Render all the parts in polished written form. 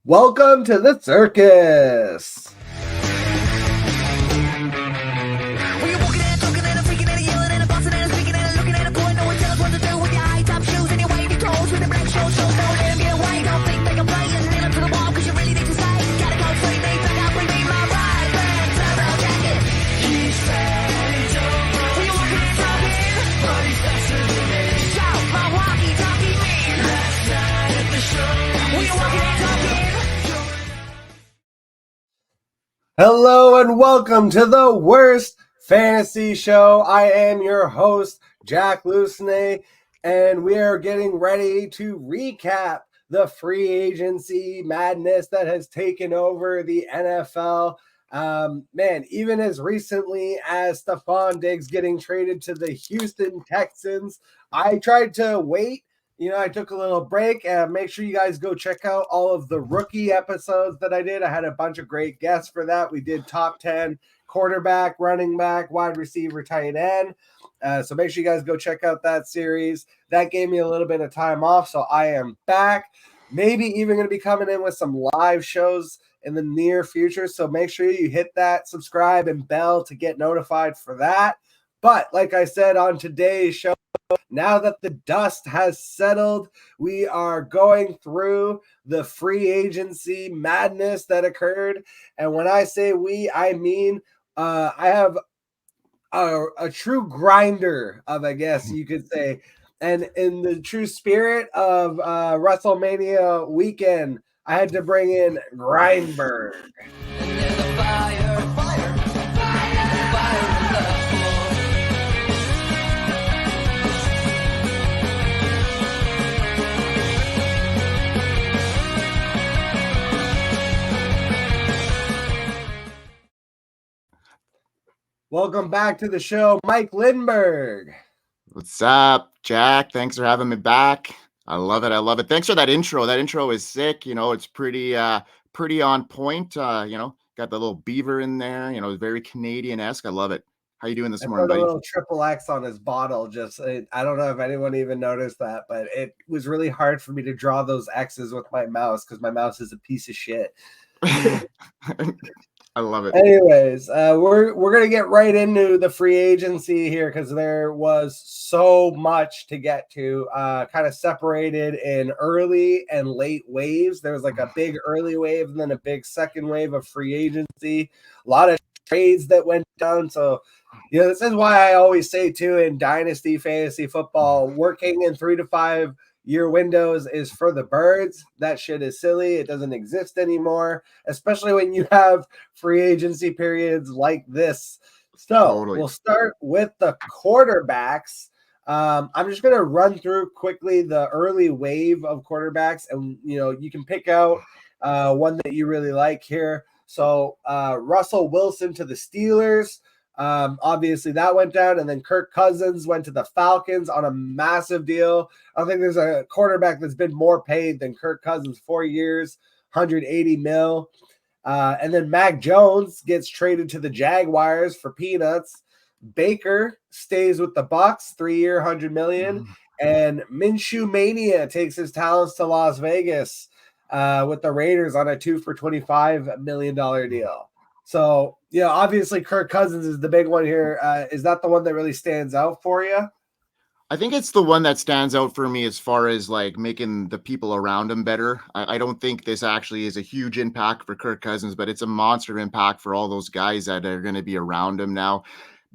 Welcome to the circus. Well, you're walking and talking and freaking and yelling and bossing and speaking and looking at a point. No one tells what to do with your high top shoes and your wavy toes with the black shorts. So don't let 'em get away. Don't think they can play and nail 'em to the wall 'cause you really need to stay. Gotta go straight, they back up, we need my ride back. Turbo jacket. He said, well, you're walking and talking, but he's faster than me. Shout my walkie-talkie man. Last night at the show. Well, you're walking and talking. Hello and welcome to the worst fantasy show. I am your host, Jack Lucene, and we are getting ready to recap the free agency madness that has taken over the NFL. Even as recently as Stephon Diggs getting traded to the Houston Texans, I tried to wait. I took a little break. Make sure you guys go check out all of the rookie episodes that I did. I had a bunch of great guests for that. We did top 10 quarterback, running back, wide receiver, tight end. So make sure you guys go check out that series. That gave me a little bit of time off, so I am back. Maybe even going to be coming in with some live shows in the near future. So make sure you hit that subscribe and bell to get notified for that. But like I said on today's show, now that the dust has settled, we are going through the free agency madness that occurred. And when I say we, I mean I have a true grinder of, I guess you could say. And in the true spirit of WrestleMania weekend, I had to bring in Grindberg. Welcome back to the show, Mike Lindberg. What's up, Jack? Thanks for having me back. I love it. I love it. Thanks for that intro. That intro is sick. It's pretty on point. Got the little beaver in there, very Canadian-esque. I love it. How you doing this morning, Put a buddy? little triple X on his bottle. I don't know if anyone even noticed that, but it was really hard for me to draw those X's with my mouse because my mouse is a piece of shit. I love it. Anyways, we're gonna get right into the free agency here because there was so much to get to. Kind of separated in early and late waves. There was like a big early wave and then a big second wave of free agency. A lot of trades that went down. So, this is why I always say too in dynasty fantasy football, working in 3 to 5 year windows is for the birds. That shit is silly. It doesn't exist anymore, especially when you have free agency periods like this. So Totally. We'll start with the quarterbacks. I'm just going to run through quickly the early wave of quarterbacks, and you can pick out one that you really like here. So Russell Wilson to the Steelers. Obviously that went down, and then Kirk Cousins went to the Falcons on a massive deal. I don't think there's a quarterback that's been more paid than Kirk Cousins. 4 years, 180 mil. And then Mac Jones gets traded to the Jaguars for peanuts. Baker stays with the Bucks, 3 year, 100 million. And Minshew Mania takes his talents to Las Vegas with the Raiders on a 2 for $25 million deal. So, obviously Kirk Cousins is the big one here. Is that the one that really stands out for you? I think it's the one that stands out for me as far as like making the people around him better. I don't think this actually is a huge impact for Kirk Cousins, but it's a monster impact for all those guys that are going to be around him now.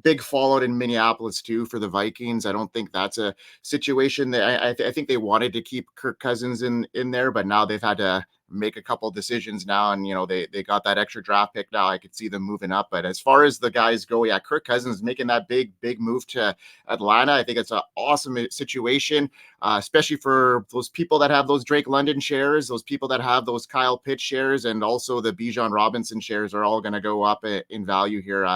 Big fallout in Minneapolis too for the Vikings. I don't think that's a situation that I think they wanted to keep Kirk Cousins in there, but now they've had to make a couple of decisions now, and they got that extra draft pick now. I could see them moving up. But as far as the guys go, yeah, Kirk Cousins making that big move to Atlanta. I think it's an awesome situation, especially for those people that have those Drake London shares, those people that have those Kyle Pitts shares, and also the Bijan Robinson shares are all going to go up in value here.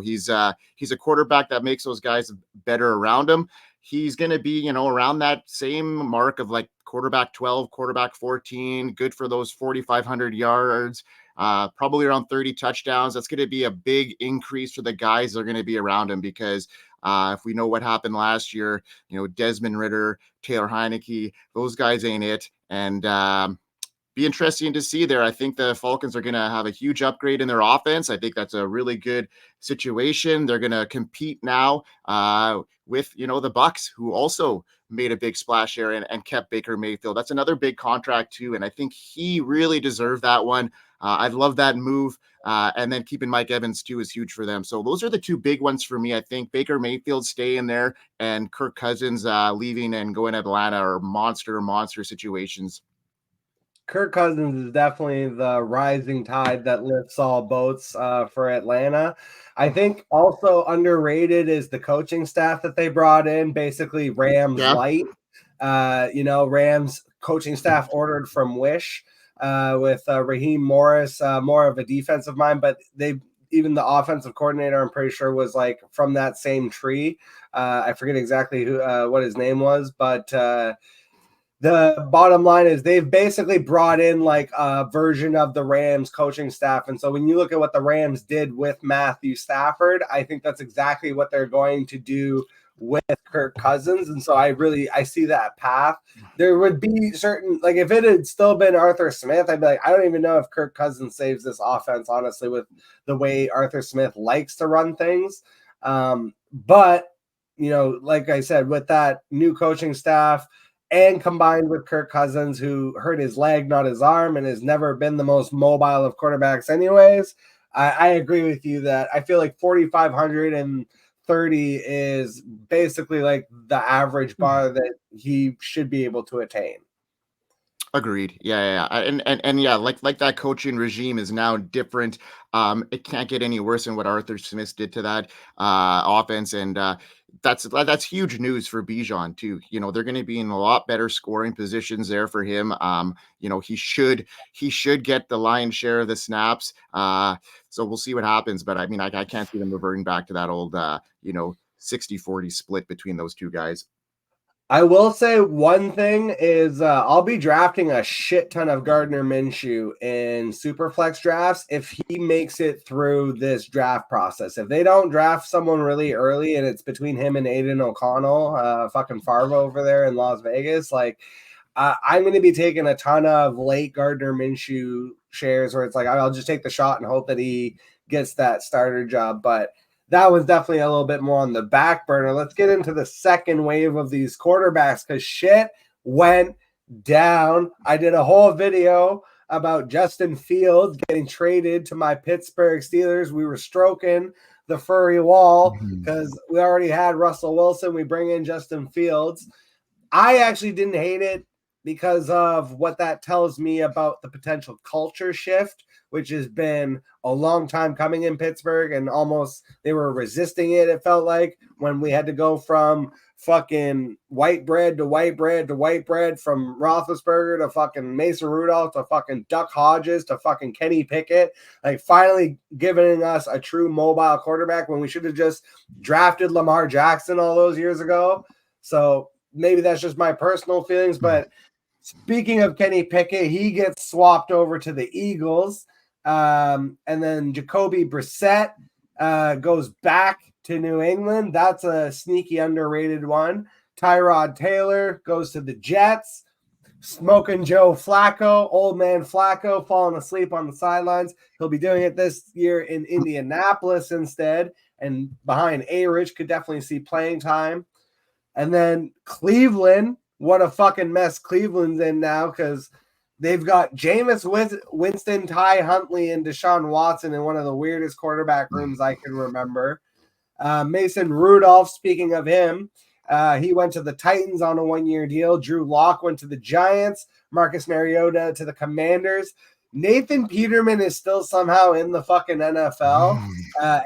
He's a quarterback that makes those guys better around him. He's going to be, around that same mark of like quarterback 12, quarterback 14, good for those 4,500 yards, probably around 30 touchdowns. That's going to be a big increase for the guys that are going to be around him because if we know what happened last year, Desmond Ridder, Taylor Heineke, those guys ain't it. And be interesting to see there. I think the Falcons are going to have a huge upgrade in their offense. I think that's a really good situation. They're going to compete now with, the Bucks, who also made a big splash here and kept Baker Mayfield. That's another big contract too, and I think he really deserved that one. I love that move. And then keeping Mike Evans too is huge for them. So those are the two big ones for me. I think Baker Mayfield staying there and Kirk Cousins leaving and going to Atlanta are monster situations. Kirk Cousins is definitely the rising tide that lifts all boats for Atlanta. I think also underrated is the coaching staff that they brought in, basically Rams light. Rams coaching staff ordered from Wish with Raheem Morris, more of a defensive mind, but even the offensive coordinator, I'm pretty sure, was like from that same tree. I forget exactly what his name was, but the bottom line is they've basically brought in like a version of the Rams coaching staff. And so when you look at what the Rams did with Matthew Stafford, I think that's exactly what they're going to do with Kirk Cousins. And so I see that path. There would be certain, like if it had still been Arthur Smith, I'd be like, I don't even know if Kirk Cousins saves this offense, honestly, with the way Arthur Smith likes to run things. But, like I said, with that new coaching staff, and combined with Kirk Cousins, who hurt his leg, not his arm, and has never been the most mobile of quarterbacks anyways, I agree with you that I feel like 4,530 is basically like the average bar that he should be able to attain. Agreed. Yeah. And yeah, like that coaching regime is now different. It can't get any worse than what Arthur Smith did to that offense. And that's huge news for Bijan too. They're going to be in a lot better scoring positions there for him. He should get the lion's share of the snaps. So we'll see what happens. But I mean, I can't see them reverting back to that old 60-40 split between those two guys. I will say one thing is I'll be drafting a shit ton of Gardner Minshew in Superflex drafts if he makes it through this draft process. If they don't draft someone really early and it's between him and Aiden O'Connell, fucking Farva over there in Las Vegas, like I'm going to be taking a ton of late Gardner Minshew shares where it's like I'll just take the shot and hope that he gets that starter job. But that was definitely a little bit more on the back burner. Let's get into the second wave of these quarterbacks because shit went down. I did a whole video about Justin Fields getting traded to my Pittsburgh Steelers. We were stroking the furry wall because we already had Russell Wilson. We bring in Justin Fields. I actually didn't hate it because of what that tells me about the potential culture shift, which has been a long time coming in Pittsburgh, and almost they were resisting it, it felt like, when we had to go from fucking white bread to white bread to white bread, from Roethlisberger to fucking Mason Rudolph to fucking Duck Hodges to fucking Kenny Pickett, like finally giving us a true mobile quarterback when we should have just drafted Lamar Jackson all those years ago. So maybe that's just my personal feelings, but speaking of Kenny Pickett, he gets swapped over to the Eagles. And then Jacoby Brissett goes back to New England. That's a sneaky underrated one. Tyrod Taylor goes to the Jets. Smoking Joe Flacco, old man Flacco, falling asleep on the sidelines. He'll be doing it this year in Indianapolis instead. And behind A-Rich, could definitely see playing time. And then Cleveland, what a fucking mess Cleveland's in now because they've got Jameis Winston, Ty Huntley, and Deshaun Watson in one of the weirdest quarterback rooms I can remember. Mason Rudolph, speaking of him, he went to the Titans on a one-year deal. Drew Lock went to the Giants. Marcus Mariota to the Commanders. Nathan Peterman is still somehow in the fucking NFL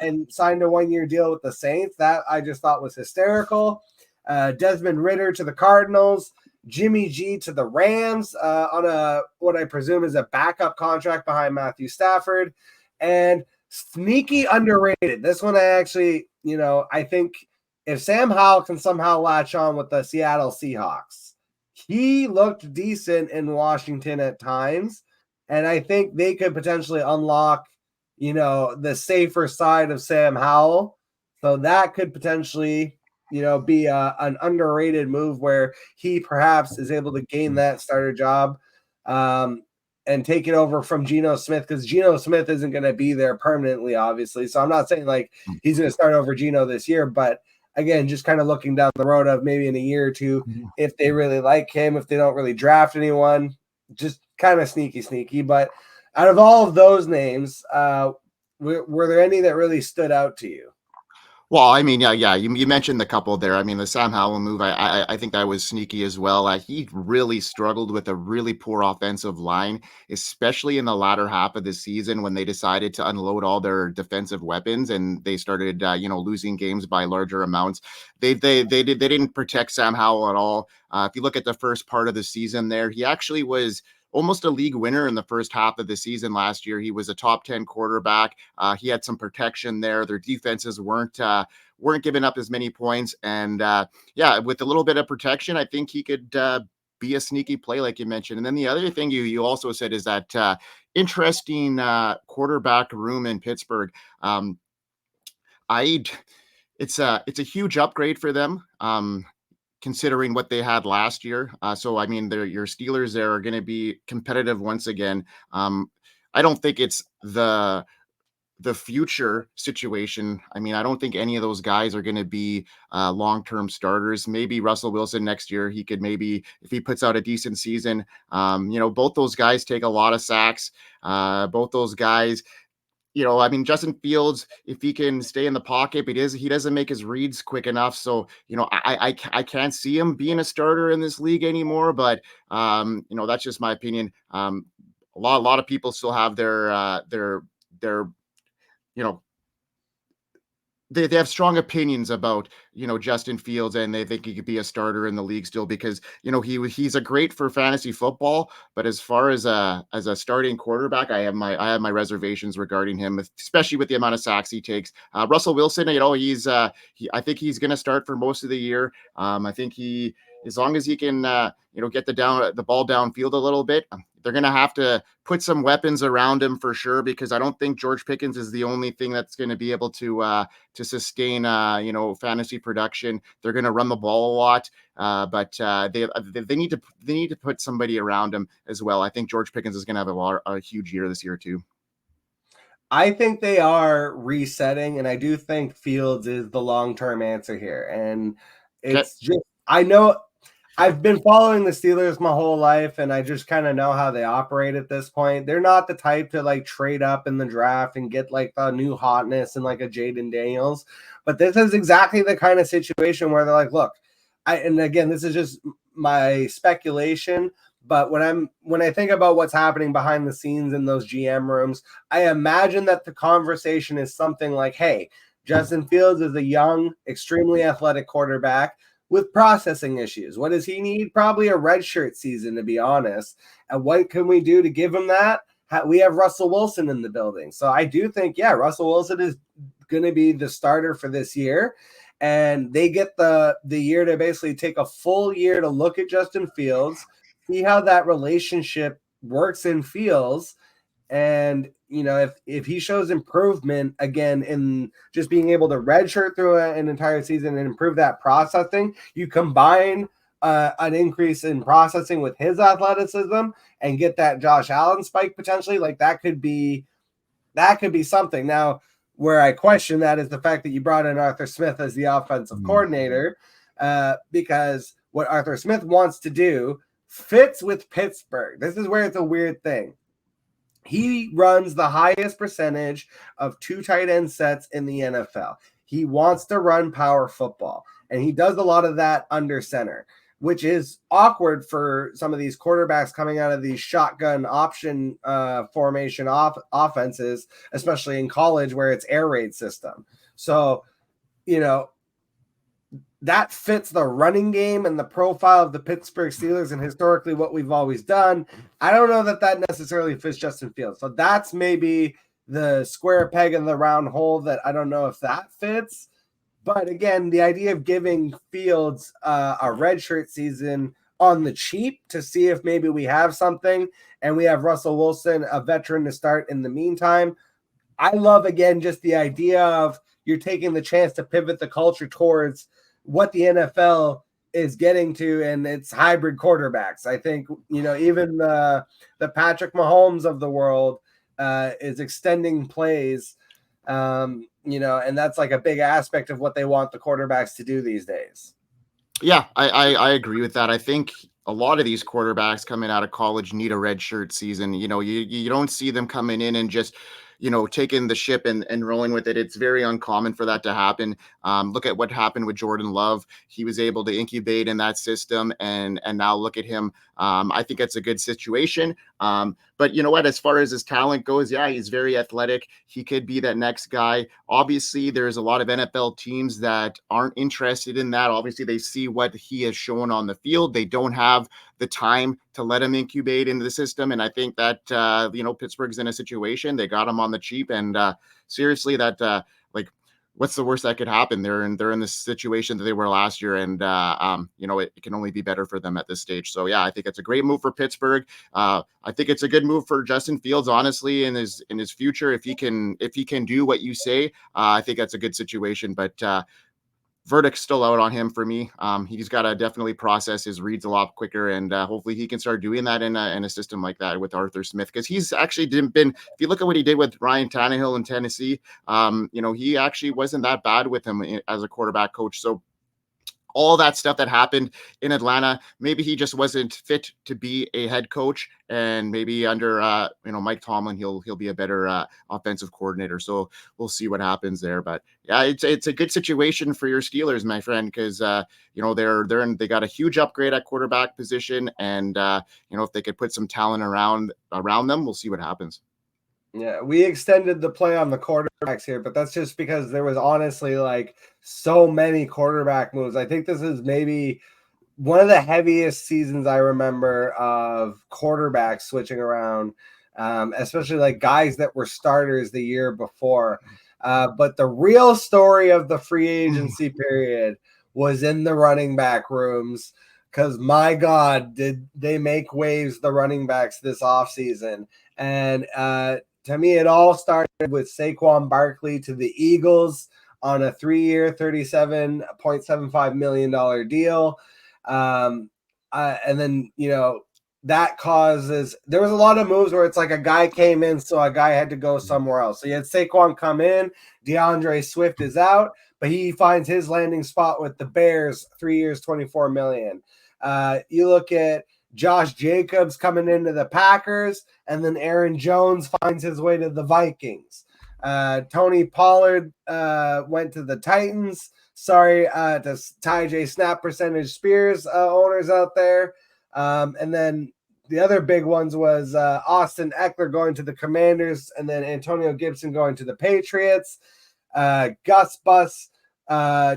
and signed a one-year deal with the Saints. That I just thought was hysterical. Desmond Ridder to the Cardinals. Jimmy G to the Rams on what I presume is a backup contract behind Matthew Stafford. And sneaky underrated. This one I actually, I think if Sam Howell can somehow latch on with the Seattle Seahawks, he looked decent in Washington at times. And I think they could potentially unlock, the safer side of Sam Howell. So that could potentially be an underrated move where he perhaps is able to gain that starter job. and take it over from Geno Smith, because Geno Smith isn't going to be there permanently, obviously. So I'm not saying like he's going to start over Geno this year, but again, just kind of looking down the road of maybe in a year or two, if they really like him, if they don't really draft anyone, just kind of sneaky. But out of all of those names, were there any that really stood out to you? Well, I mean, yeah. You mentioned the couple there. I mean, the Sam Howell move, I think that was sneaky as well. He really struggled with a really poor offensive line, especially in the latter half of the season when they decided to unload all their defensive weapons and they started, losing games by larger amounts. They didn't protect Sam Howell at all. If you look at the first part of the season there, he actually was almost a league winner in the first half of the season last year. He was a top 10 quarterback. He had some protection there. Their defenses weren't giving up as many points. And with a little bit of protection, I think he could be a sneaky play, like you mentioned. And then the other thing you also said is that interesting quarterback room in Pittsburgh. It's a huge upgrade for them. Considering what they had last year. So, I mean, your Steelers there are going to be competitive once again. I don't think it's the future situation. I mean, I don't think any of those guys are going to be long-term starters. Maybe Russell Wilson next year, he could maybe, if he puts out a decent season, both those guys take a lot of sacks. Both those guys, I mean, Justin Fields, if he can stay in the pocket, but he doesn't make his reads quick enough. So, I can't see him being a starter in this league anymore, but, that's just my opinion. A lot of people still have their they have strong opinions about, Justin Fields, and they think he could be a starter in the league still because, he's a great for fantasy football, but as far as a starting quarterback, I have my reservations regarding him, especially with the amount of sacks he takes. Russell Wilson, I think he's going to start for most of the year. I think as long as he can, get the ball downfield a little bit, they're going to have to put some weapons around him for sure, because I don't think George Pickens is the only thing that's going to be able to sustain, fantasy production. They're going to run the ball a lot, but they need to put somebody around him as well. I think George Pickens is going to have a huge year this year too. I think they are resetting, and I do think Fields is the long-term answer here. And it's just, I know I've been following the Steelers my whole life, and I just kind of know how they operate at this point. They're not the type to like trade up in the draft and get like the new hotness and like a Jaden Daniels. But this is exactly the kind of situation where they're like, look, and again, this is just my speculation, but when I think about what's happening behind the scenes in those GM rooms, I imagine that the conversation is something like, hey, Justin Fields is a young, extremely athletic quarterback with processing issues. What does he need? Probably a redshirt season, to be honest. And what can we do to give him that? We have Russell Wilson in the building. So I do think, Russell Wilson is going to be the starter for this year. And they get the year to basically take a full year to look at Justin Fields, see how that relationship works and feels. And, if he shows improvement again in just being able to redshirt through an entire season and improve that processing, you combine an increase in processing with his athleticism and get that Josh Allen spike potentially, like that could be something. Now, where I question that is the fact that you brought in Arthur Smith as the offensive coordinator, because what Arthur Smith wants to do fits with Pittsburgh. This is where it's a weird thing. He runs the highest percentage of 2 tight end sets in the NFL. He wants to run power football, and he does a lot of that under center, which is awkward for some of these quarterbacks coming out of these shotgun option formation offenses, especially in college where it's air raid system. So, that fits the running game and the profile of the Pittsburgh Steelers and historically what we've always done. I don't know that necessarily fits Justin Fields. So that's maybe the square peg in the round hole that I don't know if that fits. But again, the idea of giving Fields a redshirt season on the cheap to see if maybe we have something, and we have Russell Wilson, a veteran, to start in the meantime. I love, again, just the idea of you're taking the chance to pivot the culture towards what the NFL is getting to, and it's hybrid quarterbacks. I think, even the Patrick Mahomes of the world is extending plays, and that's like a big aspect of what they want the quarterbacks to do these days. Yeah, I agree with that. I think a lot of these quarterbacks coming out of college need a red shirt season. You don't see them coming in and just, taking the ship and rolling with it. It's very uncommon for that to happen. Look at what happened with Jordan Love. He was able to incubate in that system, and now look at him. I think it's a good situation. But you know what? As far as his talent goes, yeah, he's very athletic. He could be that next guy. Obviously, there's a lot of NFL teams that aren't interested in that. Obviously, they see what he has shown on the field. They don't have the time to let him incubate into the system. And I think that, Pittsburgh's in a situation. They got him on the cheap. And seriously, that what's the worst that could happen? They're in this situation that they were last year, and it can only be better for them at this stage. So yeah, I think it's a great move for Pittsburgh. I think it's a good move for Justin Fields, honestly, in his future. If he can do what you say, I think that's a good situation. But verdict's still out on him for me. He's got to definitely process his reads a lot quicker, and hopefully he can start doing that in a system like that with Arthur Smith, because he's actually been. If you look at what he did with Ryan Tannehill in Tennessee, he actually wasn't that bad with him as a quarterback coach. So all that stuff that happened in Atlanta, maybe he just wasn't fit to be a head coach, and maybe under Mike Tomlin, he'll be a better offensive coordinator. So we'll see what happens there. But yeah, it's a good situation for your Steelers, my friend, because they got a huge upgrade at quarterback position, and if they could put some talent around them, we'll see what happens. Yeah, we extended the play on the quarterbacks here, but that's just because there was honestly so many quarterback moves. I think this is maybe one of the heaviest seasons I remember of quarterbacks switching around, especially guys that were starters the year before. But the real story of the free agency period was in the running back rooms, because my God, did they make waves, the running backs, this offseason. And to me, it all started with Saquon Barkley to the Eagles on a 3-year, $37.75 million deal. And then, that causes – there was a lot of moves where it's like a guy came in, so a guy had to go somewhere else. So you had Saquon come in, DeAndre Swift is out, but he finds his landing spot with the Bears, 3 years, $24 million. You look at Josh Jacobs coming into the Packers, and then Aaron Jones finds his way to the Vikings. Tony Pollard went to the Titans. Sorry to Ty Snap Percentage Spears owners out there. And then the other big ones was Austin Eckler going to the Commanders, and then Antonio Gibson going to the Patriots. Gus Bus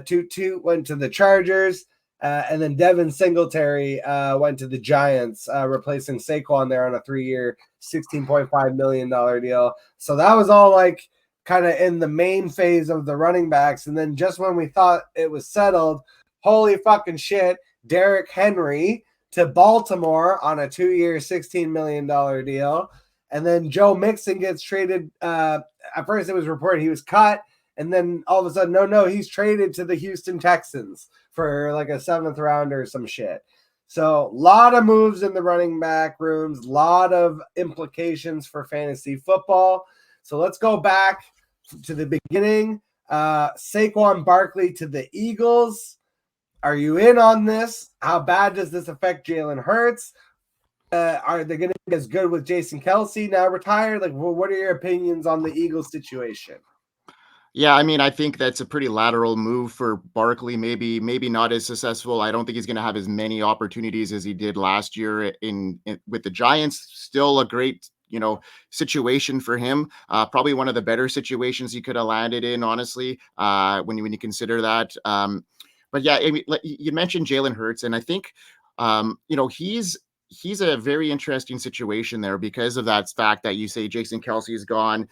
Toot went to the Chargers. And then Devin Singletary went to the Giants, replacing Saquon there on a 3-year, $16.5 million deal. So that was all kind of in the main phase of the running backs. And then just when we thought it was settled, holy fucking shit, Derrick Henry to Baltimore on a 2-year, $16 million deal. And then Joe Mixon gets traded. At first it was reported he was cut. And then all of a sudden, no, he's traded to the Houston Texans for a 7th rounder or some shit. So a lot of moves in the running back rooms, a lot of implications for fantasy football. So let's go back to the beginning. Saquon Barkley to the Eagles. Are you in on this? How bad does this affect Jalen Hurts? Are they going to be as good with Jason Kelce now retired? What are your opinions on the Eagles situation? Yeah, I mean, I think that's a pretty lateral move for Barkley. Maybe not as successful. I don't think he's going to have as many opportunities as he did last year in with the Giants. Still a great, situation for him. Probably one of the better situations he could have landed in, honestly, when you consider that. But yeah, I mean, you mentioned Jalen Hurts, and I think, he's a very interesting situation there because of that fact that you say Jason Kelce is gone.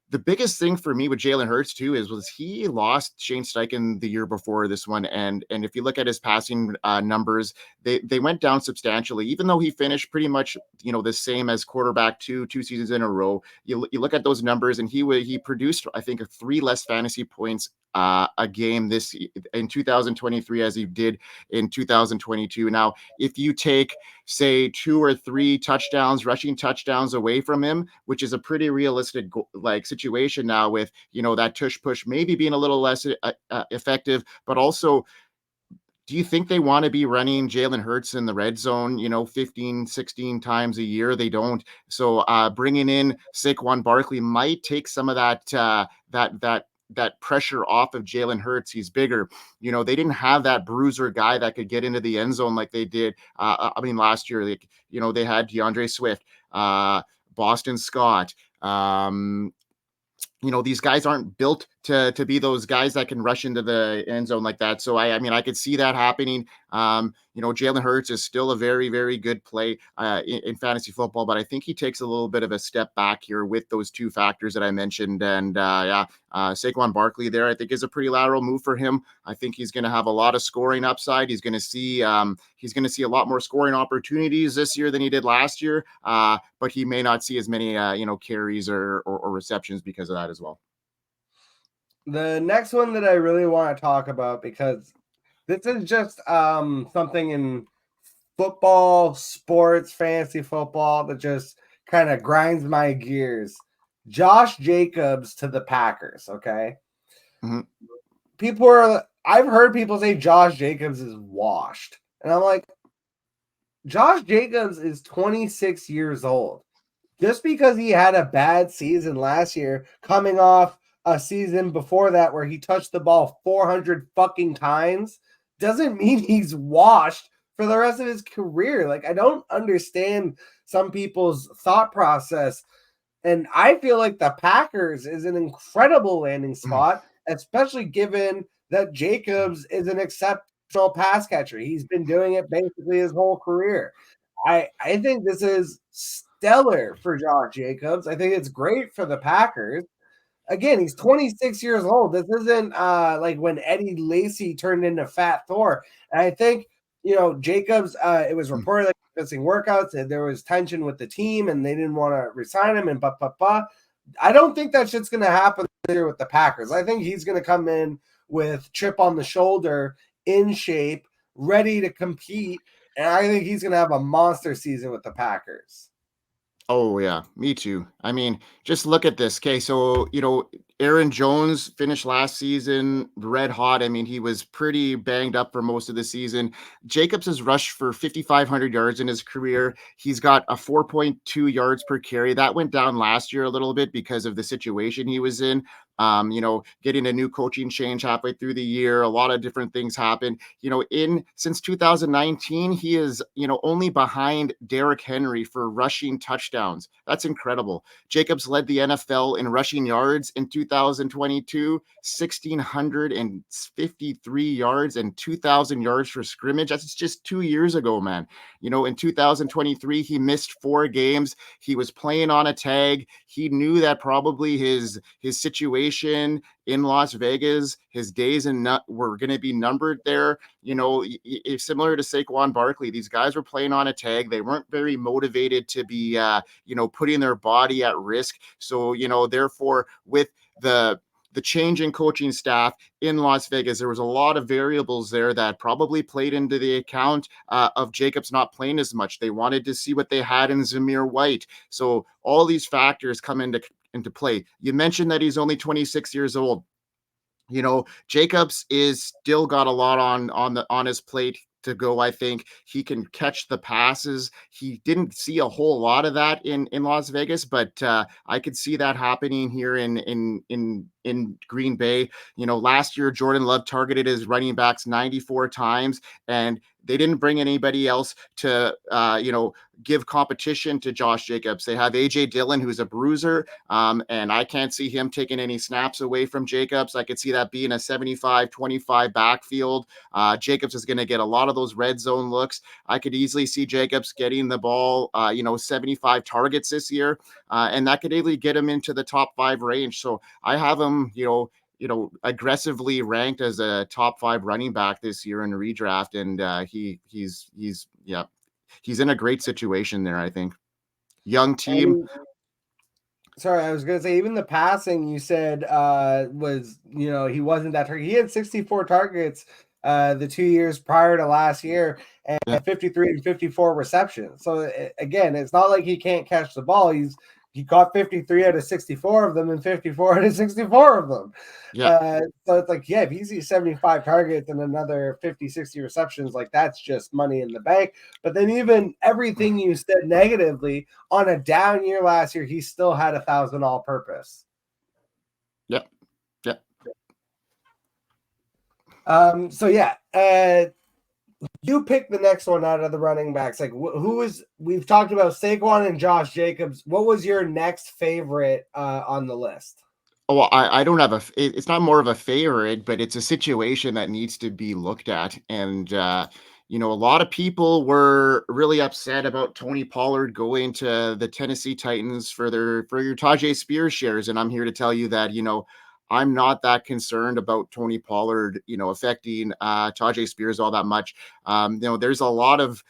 The biggest thing for me with Jalen Hurts too was he lost Shane Steichen the year before this one, and if you look at his passing numbers, they went down substantially. Even though he finished pretty much the same as quarterback two seasons in a row, you look at those numbers, and he produced, I think, 3 less fantasy points a game in 2023 as he did in 2022. Now, if you take, say, 2 or 3 rushing touchdowns away from him, which is a pretty realistic situation now, with that tush push maybe being a little less effective, but also, do you think they want to be running Jalen Hurts in the red zone, 15, 16 times a year? They don't. So bringing in Saquon Barkley might take some of that pressure off of Jalen Hurts. He's bigger. They didn't have that bruiser guy that could get into the end zone like they did. Last year, they had DeAndre Swift, Boston Scott. These guys aren't built to be those guys that can rush into the end zone like that. So I could see that happening. Jalen Hurts is still a very, very good play in fantasy football, but I think he takes a little bit of a step back here with those 2 factors that I mentioned. And Saquon Barkley there, I think, is a pretty lateral move for him. I think he's going to have a lot of scoring upside. He's going to see a lot more scoring opportunities this year than he did last year. But he may not see as many carries or receptions because of that as well. The next one that I really want to talk about, because this is just something in football, sports, fantasy football that just kind of grinds my gears. Josh Jacobs to the Packers, okay? Mm-hmm. I've heard people say Josh Jacobs is washed. And I'm like, Josh Jacobs is 26 years old. Just because he had a bad season last year, coming off a season before that where he touched the ball 400 fucking times, doesn't mean he's washed for the rest of his career. Like, I don't understand some people's thought process. And I feel like the Packers is an incredible landing spot, especially given that Jacobs is an exceptional pass catcher. He's been doing it basically his whole career. I think this is stellar for Josh Jacobs. I think it's great for the Packers. Again, he's 26 years old. This isn't like when Eddie Lacy turned into Fat Thor. And I think, Jacobs, it was reported like missing workouts, and there was tension with the team, and they didn't want to resign him, and I don't think that shit's going to happen here with the Packers. I think he's going to come in with chip on the shoulder, in shape, ready to compete, and I think he's going to have a monster season with the Packers. Oh, yeah, me too. I mean, just look at this. Okay, so, Aaron Jones finished last season red hot. I mean, he was pretty banged up for most of the season. Jacobs has rushed for 5,500 yards in his career. He's got a 4.2 yards per carry. That went down last year a little bit because of the situation he was in. Getting a new coaching change halfway through the year, a lot of different things happened. Since 2019, he is, only behind Derrick Henry for rushing touchdowns. That's incredible. Jacobs led the NFL in rushing yards in 2022, 1,653 yards and 2,000 yards for scrimmage. That's just 2 years ago, man. In 2023, he missed 4 games. He was playing on a tag. He knew that probably his situation in Las Vegas, his days were going to be numbered there. Similar to Saquon Barkley, these guys were playing on a tag. They weren't very motivated to be, putting their body at risk. So, therefore, with the change in coaching staff in Las Vegas, there was a lot of variables there that probably played into the account of Jacobs not playing as much. They wanted to see what they had in Zamir White. So all these factors come into play. You mentioned that he's only 26 years old. Jacobs is still got a lot on his plate to go. I think he can catch the passes. He didn't see a whole lot of that in Las Vegas, but I could see that happening here in Green Bay. Last year Jordan Love targeted his running backs 94 times, and they didn't bring anybody else to, give competition to Josh Jacobs. They have A.J. Dillon, who's a bruiser, and I can't see him taking any snaps away from Jacobs. I could see that being a 75-25 backfield. Jacobs is going to get a lot of those red zone looks. I could easily see Jacobs getting the ball, 75 targets this year, and that could easily get him into the top 5 range. So I have him, aggressively ranked as a top 5 running back this year in a redraft. And he's in a great situation there. I think young team. sorry, I was gonna say even the passing you said was, he wasn't that target. He had 64 targets the 2 years prior to last year and Yeah. 53 and 54 receptions. So again, it's not like he can't catch the ball. He caught 53 out of 64 of them and 54 out of 64 of them. Yeah. So it's like, yeah, if he sees 75 targets and another 50, 60 receptions, like that's just money in the bank. But then even everything you said negatively on a down year last year, he still had 1,000 all purpose. Yep. Yep. So yeah, you pick the next one out of the running backs. Like we've talked about Saquon and Josh Jacobs. What was your next favorite on the list? Oh, well, I don't have it's not more of a favorite, but it's a situation that needs to be looked at. And, a lot of people were really upset about Tony Pollard going to the Tennessee Titans for your Tajay Spears shares. And I'm here to tell you that, I'm not that concerned about Tony Pollard, affecting Tajay Spears all that much. There's a lot of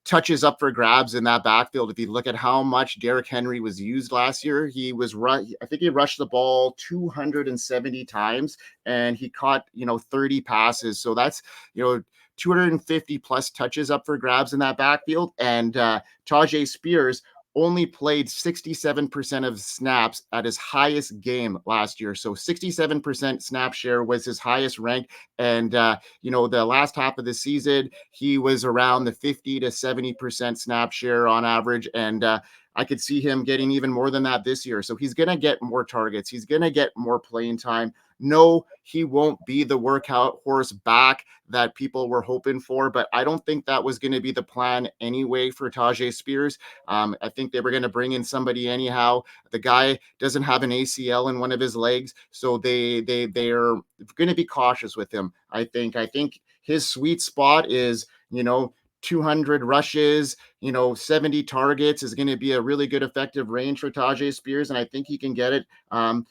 touches up for grabs in that backfield. If you look at how much Derrick Henry was used last year, I think he rushed the ball 270 times and he caught, 30 passes. So that's, 250 plus touches up for grabs in that backfield. And Tajay Spears only played 67% of snaps at his highest game last year. So 67% snap share was his highest rank. And, the last half of the season, he was around the 50 to 70% snap share on average. And I could see him getting even more than that this year. So he's going to get more targets. He's going to get more playing time. No, he won't be the workout horse back that people were hoping for, but I don't think that was going to be the plan anyway for Tajay Spears. I think they were going to bring in somebody anyhow. The guy doesn't have an ACL in one of his legs, so they're going to be cautious with him. I think his sweet spot is, 200 rushes, 70 targets is going to be a really good effective range for Tajay Spears, and I think he can get it. And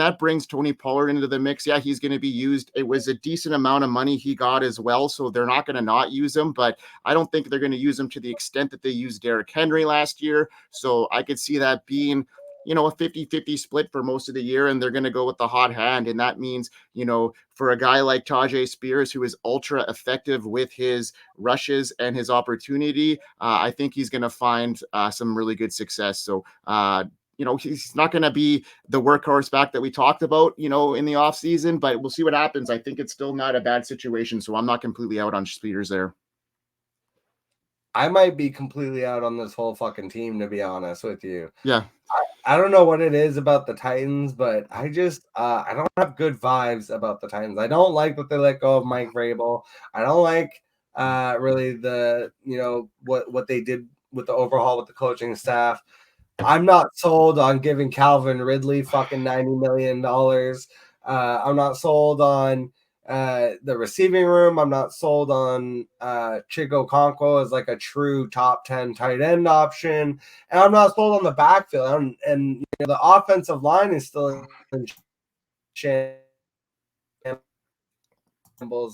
that brings Tony Pollard into the mix. Yeah, he's going to be used. It was a decent amount of money he got as well, so they're not going to not use him, but I don't think they're going to use him to the extent that they used Derrick Henry last year. So I could see that being, a 50-50 split for most of the year, and they're going to go with the hot hand. And that means, for a guy like Tajay Spears, who is ultra effective with his rushes and his opportunity, I think he's going to find some really good success. So, he's not going to be the workhorse back that we talked about, in the offseason, but we'll see what happens. I think it's still not a bad situation. So I'm not completely out on Spears there. I might be completely out on this whole fucking team, to be honest with you. Yeah. I don't know what it is about the Titans, but I just I don't have good vibes about the Titans. I don't like that they let go of Mike Vrabel. I don't like really the what they did with the overhaul with the coaching staff. I'm not sold on giving Calvin Ridley fucking $90 million. I'm not sold on the receiving room. I'm not sold on Chico Conquo as like a true top 10 tight end option. And I'm not sold on the backfield. And the offensive line is still in shambles,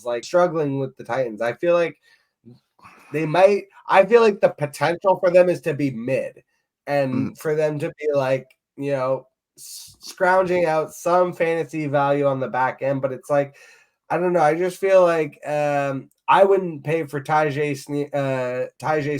like struggling with the Titans. I feel like the potential for them is to be mid and for them to be like, scrounging out some fantasy value on the back end. But it's like, I don't know. I just feel like I wouldn't pay for Tajay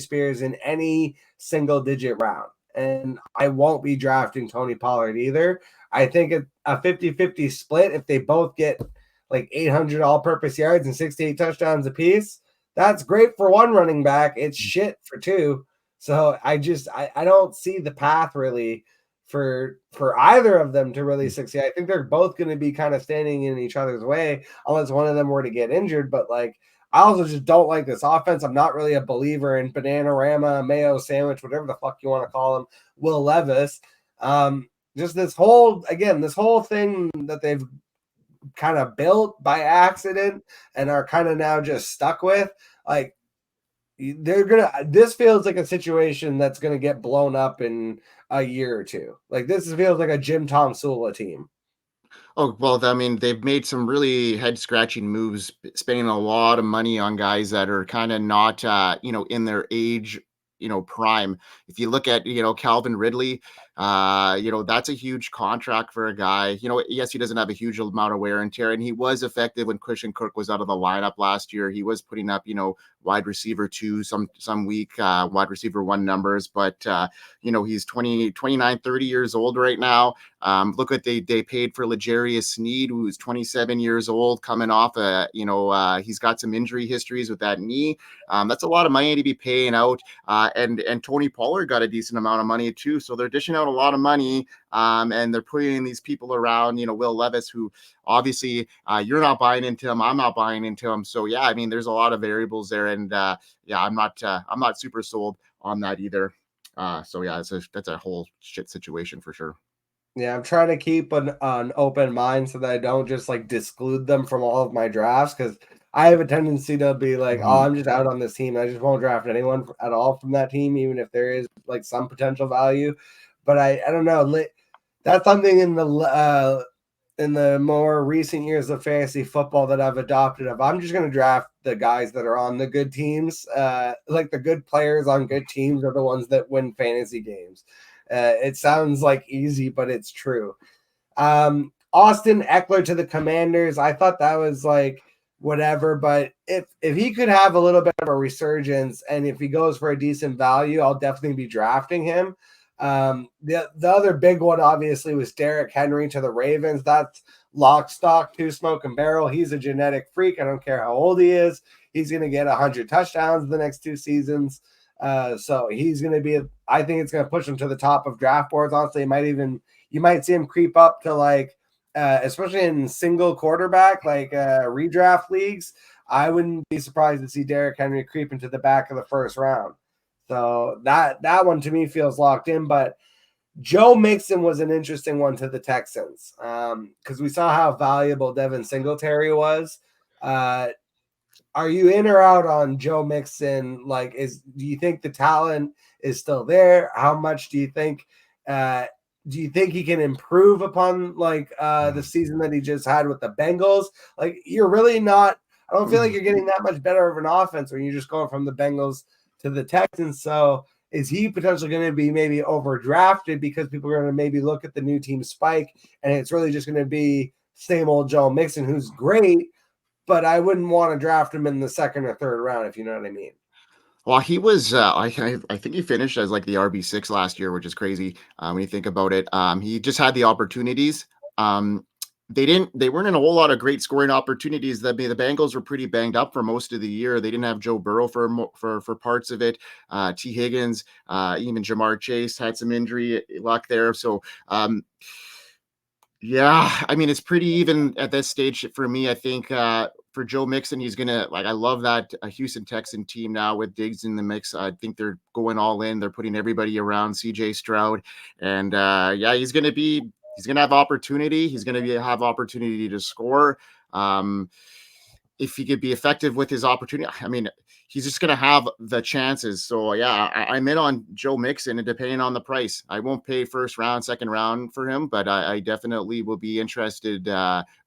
Spears in any single digit round. And I won't be drafting Tony Pollard either. I think a 50-50 split, if they both get like 800 all-purpose yards and 68 touchdowns apiece, that's great for one running back. It's shit for two. So I don't see the path really for either of them to really succeed. I think they're both going to be kind of standing in each other's way unless one of them were to get injured. But like, I also just don't like this offense. I'm not really a believer in Bananarama, Mayo Sandwich, whatever the fuck you want to call him, Will Levis. Just this whole thing that they've kind of built by accident and are kind of now just stuck with, like, this feels like a situation that's going to get blown up in a year or two. Like, this feels like a Jim Tom Sula team. Oh, well, I mean, they've made some really head scratching moves, spending a lot of money on guys that are kind of not, in their age prime. If you look at, Calvin Ridley, that's a huge contract for a guy. Yes, he doesn't have a huge amount of wear and tear, and he was effective when Christian Kirk was out of the lineup last year. He was putting up, wide receiver 2, some week, wide receiver 1 numbers, but he's 29, 30 years old right now. Look what they paid for L'Jarius Sneed, who's 27 years old, coming off he's got some injury histories with that knee. That's a lot of money to be paying out. And Tony Pollard got a decent amount of money too. So they're dishing out a lot of money, and they're putting these people around, Will Levis, who obviously you're not buying into him. I'm not buying into him. So yeah, I mean, there's a lot of variables there, and I'm not super sold on that either. So yeah, that's a whole shit situation for sure. Yeah, I'm trying to keep an open mind so that I don't just like disclude them from all of my drafts, because I have a tendency to be like, oh, I'm just out on this team. I just won't draft anyone at all from that team, even if there is like some potential value. But I don't know. That's something in the more recent years of fantasy football that I've adopted. Of I'm just going to draft the guys that are on the good teams. Like the good players on good teams are the ones that win fantasy games. It sounds like easy, but it's true. Austin Eckler to the Commanders. I thought that was like whatever, but if he could have a little bit of a resurgence, and if he goes for a decent value, I'll definitely be drafting him. The other big one obviously was Derrick Henry to the Ravens. That's lock, stock, 2 smoke and barrel. He's a genetic freak. I don't care how old he is. He's going to get 100 touchdowns in the next 2 seasons. So he's going to be, I think it's going to push him to the top of draft boards. Honestly, you might see him creep up to like, especially in single quarterback, like redraft leagues. I wouldn't be surprised to see Derrick Henry creep into the back of the first round. So that one to me feels locked in. But Joe Mixon was an interesting one to the Texans, because we saw how valuable Devin Singletary was. Are you in or out on Joe Mixon? Like, do you think the talent is still there? How much do you think he can improve upon like the season that he just had with the Bengals? Like, you're really not. I don't feel like you're getting that much better of an offense when you're just going from the Bengals to the Texans. So is he potentially going to be maybe overdrafted because people are going to maybe look at the new team spike, and it's really just going to be same old Joe Mixon, who's great, but I wouldn't want to draft him in the 2nd or 3rd round, if you know what I mean. Well, he was, I think he finished as like the RB6 last year, which is crazy when you think about it. He just had the opportunities. They weren't in a whole lot of great scoring opportunities. The Bengals were pretty banged up for most of the year. They didn't have Joe Burrow for parts of it. T. Higgins, even Jamar Chase had some injury luck there. So, yeah, I mean, it's pretty even at this stage for me. I think for Joe Mixon, he's gonna I love that Houston Texan team now with Diggs in the mix. I think they're going all in. They're putting everybody around CJ Stroud, and yeah, he's gonna have opportunity. He's gonna have opportunity to score. If he could be effective with his opportunity, I mean, he's just going to have the chances. So yeah, I'm in on Joe Mixon, and depending on the price, I won't pay 1st round, 2nd round for him, but I definitely will be interested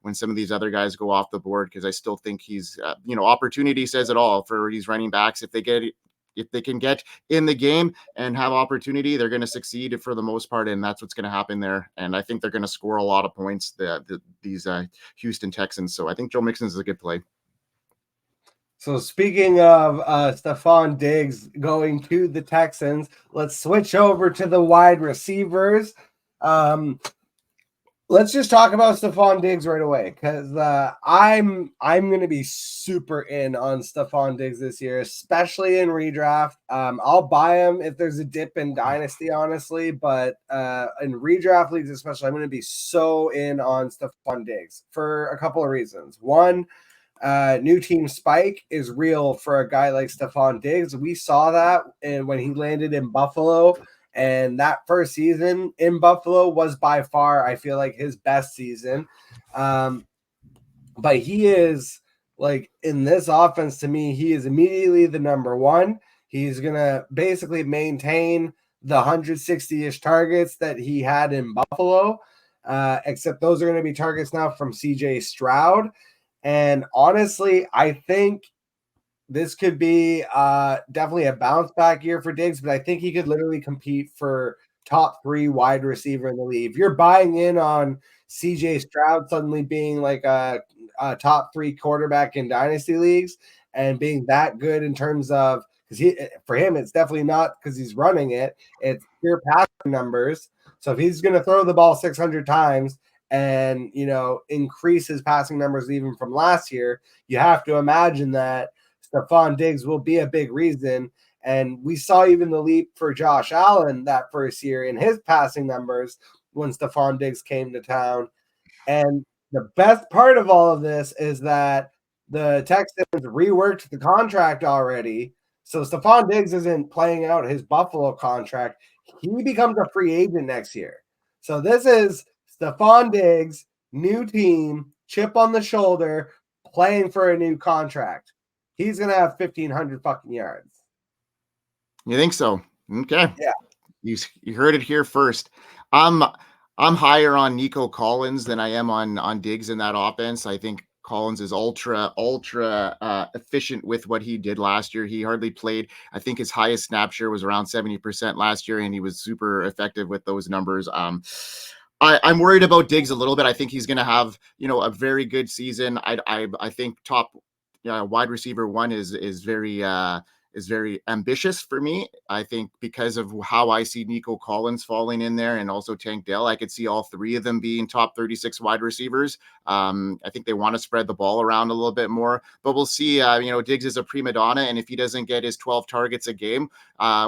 when some of these other guys go off the board, because I still think he's, opportunity says it all for these running backs. If they can get in the game and have opportunity, they're going to succeed for the most part, and that's what's going to happen there. And I think they're going to score a lot of points, these Houston Texans. So I think Joe Mixon is a good play. So speaking of Stephon Diggs going to the Texans, let's switch over to the wide receivers. Let's just talk about Stephon Diggs right away, because I'm going to be super in on Stephon Diggs this year, especially in redraft. I'll buy him if there's a dip in Dynasty, honestly, but in redraft leagues especially, I'm going to be so in on Stephon Diggs for a couple of reasons. One, new team spike is real for a guy like Stephon Diggs. We saw that when he landed in Buffalo, and that first season in Buffalo was by far, I feel like, his best season. But he is like, in this offense, to me, he is immediately the number one. He's going to basically maintain the 160-ish targets that he had in Buffalo, except those are going to be targets now from CJ Stroud. And honestly, I think this could be definitely a bounce back year for Diggs, but I think he could literally compete for top 3 wide receiver in the league. If you're buying in on CJ Stroud suddenly being like a top 3 quarterback in dynasty leagues and being that good in terms of, because for him, it's definitely not because he's running it, it's pure passing numbers. So if he's going to throw the ball 600 times and, increase his passing numbers even from last year, you have to imagine that Stephon Diggs will be a big reason. And we saw even the leap for Josh Allen that first year in his passing numbers when Stephon Diggs came to town. And the best part of all of this is that the Texans reworked the contract already. So Stephon Diggs isn't playing out his Buffalo contract. He becomes a free agent next year. So this is Stephon Diggs, new team, chip on the shoulder, playing for a new contract. He's going to have 1,500 fucking yards. You think so? Okay. Yeah. You heard it here first. I'm higher on Nico Collins than I am on Diggs in that offense. I think Collins is ultra efficient with what he did last year. He hardly played. I think his highest snap share was around 70% last year, and he was super effective with those numbers. I'm worried about Diggs a little bit. I think he's going to have, a very good season. I think top wide receiver 1 is very ambitious for me. I think because of how I see Nico Collins falling in there and also Tank Dell, I could see all 3 of them being top 36 wide receivers. I think they want to spread the ball around a little bit more, but we'll see. Diggs is a prima donna, and if he doesn't get his 12 targets a game,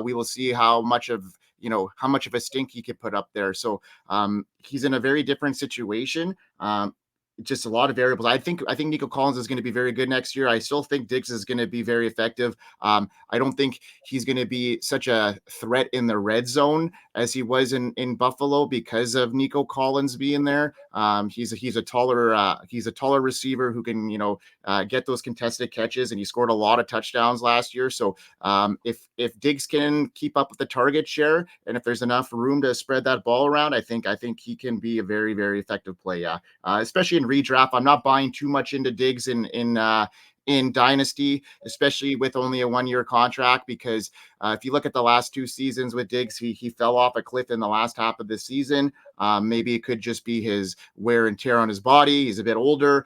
we will see how much of a stink he could put up there. So he's in a very different situation. Just a lot of variables. I think Nico Collins is going to be very good next year. I still think Diggs is going to be very effective. I don't think he's going to be such a threat in the red zone as he was in Buffalo because of Nico Collins being there. He's a taller receiver who can get those contested catches, and he scored a lot of touchdowns last year. So if Diggs can keep up with the target share, and if there's enough room to spread that ball around, I think he can be a very, very effective play. Yeah, especially in redraft. I'm not buying too much into Diggs in Dynasty, especially with only a 1-year contract, because if you look at the last 2 seasons with Diggs, he fell off a cliff in the last half of the season. Maybe it could just be his wear and tear on his body. He's a bit older.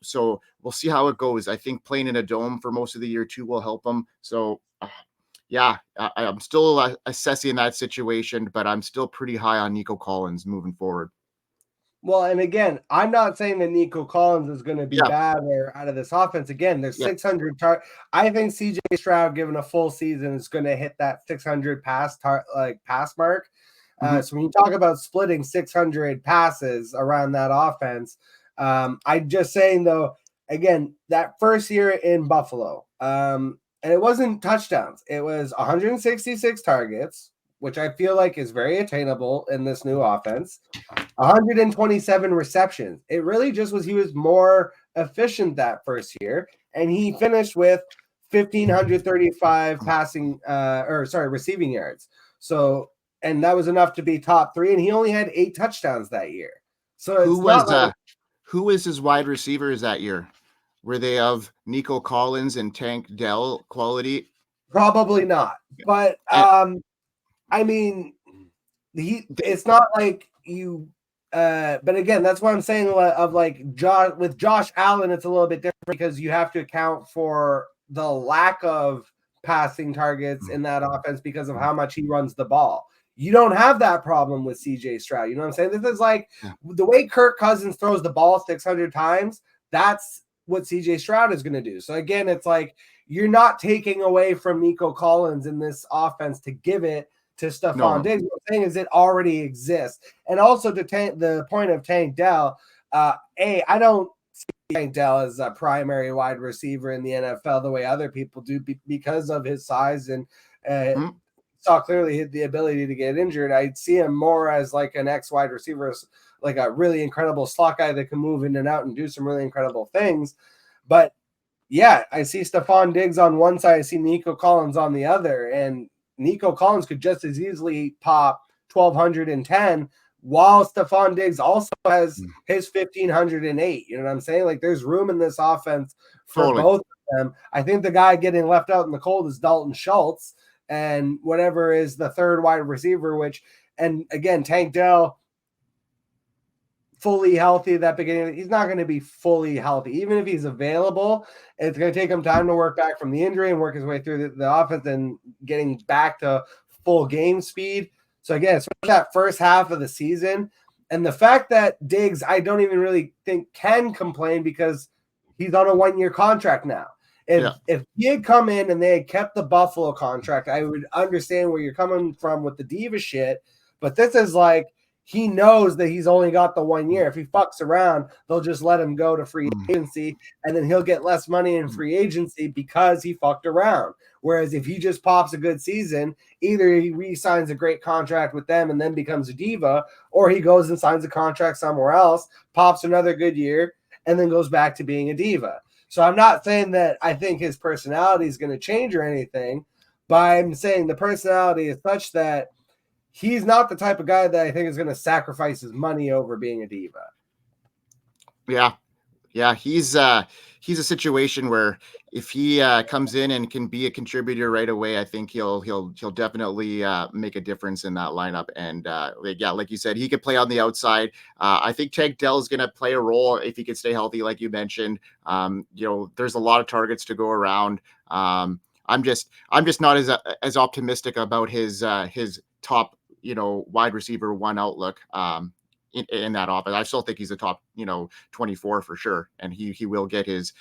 So we'll see how it goes. I think playing in a dome for most of the year too will help him. So I'm still assessing that situation, but I'm still pretty high on Nico Collins moving forward. Well, and again, I'm not saying that Nico Collins is going to be bad or out of this offense. Again, there's 600 I think CJ Stroud, given a full season, is going to hit that 600 pass mark. So when you talk about splitting 600 passes around that offense, I'm just saying, though, again, that first year in Buffalo, and it wasn't touchdowns. It was 166 targets, which I feel like is very attainable in this new offense. 127 receptions. It really just was, he was more efficient that first year, and he finished with 1,535 receiving yards. So, and that was enough to be top 3, and he only had 8 touchdowns that year. So who was his wide receivers that year? Were they of Nico Collins and Tank Dell quality? Probably not. But I mean, it's not like you. But again, that's what I'm saying. Of like with Josh Allen, it's a little bit different because you have to account for the lack of passing targets in that offense because of how much he runs the ball. You don't have that problem with CJ Stroud. You know what I'm saying? This is like the way Kirk Cousins throws the ball 600 times. That's what CJ Stroud is going to do. So again, it's like you're not taking away from Nico Collins in this offense to give it to Stephon Diggs. What I'm saying is it already exists. And also to the point of Tank Dell, I don't see Tank Dell as a primary wide receiver in the NFL the way other people do because of his size and saw clearly the ability to get injured. I see him more as like an X wide receiver, like a really incredible slot guy that can move in and out and do some really incredible things. But yeah, I see Stephon Diggs on one side, I see Nico Collins on the other, and Nico Collins could just as easily pop 1,210, while Stephon Diggs also has his 1,508. You know what I'm saying? Like, there's room in this offense for Totally. both of them. I think the guy getting left out in the cold is Dalton Schultz, and whatever is the third wide receiver, and again, Tank Dell, fully healthy at that beginning. He's not going to be fully healthy. Even if he's available, it's going to take him time to work back from the injury and work his way through the offense and getting back to full game speed. So again, especially that first half of the season, and the fact that Diggs, I don't even really think can complain because he's on a 1-year contract now. If he had come in and they had kept the Buffalo contract, I would understand where you're coming from with the diva shit. But this is like, he knows that he's only got the 1 year. If he fucks around, they'll just let him go to free agency, and then he'll get less money in free agency because he fucked around. Whereas if he just pops a good season, either he re-signs a great contract with them and then becomes a diva, or he goes and signs a contract somewhere else, pops another good year, and then goes back to being a diva. So I'm not saying that I think his personality is going to change or anything, but I'm saying the personality is such that he's not the type of guy that I think is going to sacrifice his money over being a diva. Yeah, he's a situation where if he comes in and can be a contributor right away, I think he'll definitely make a difference in that lineup. And like you said, he could play on the outside. I think Tank Dell is going to play a role if he could stay healthy, like you mentioned. There's a lot of targets to go around. I'm just not as optimistic about his top wide receiver one outlook. In that offense, I still think he's a top 24 for sure, and he will get his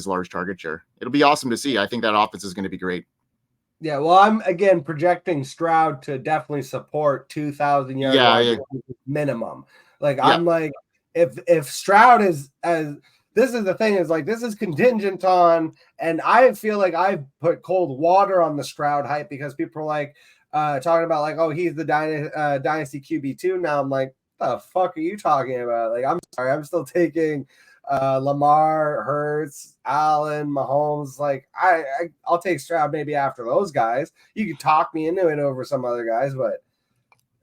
large target share. It'll be awesome to see. I think that offense is going to be great. Yeah, well, I'm again projecting Stroud to definitely support 2,000 yards minimum. Like, I'm like, if Stroud is this is the thing, is like, this is contingent on, and I feel like I've put cold water on the Stroud hype because people are like talking about like, oh, he's the dynasty QB2 now. I'm like, the fuck are you talking about? Like, I'm sorry, I'm still taking Lamar, Hurts, Allen, Mahomes. Like, I'll take Stroud maybe after those guys. You can talk me into it over some other guys, but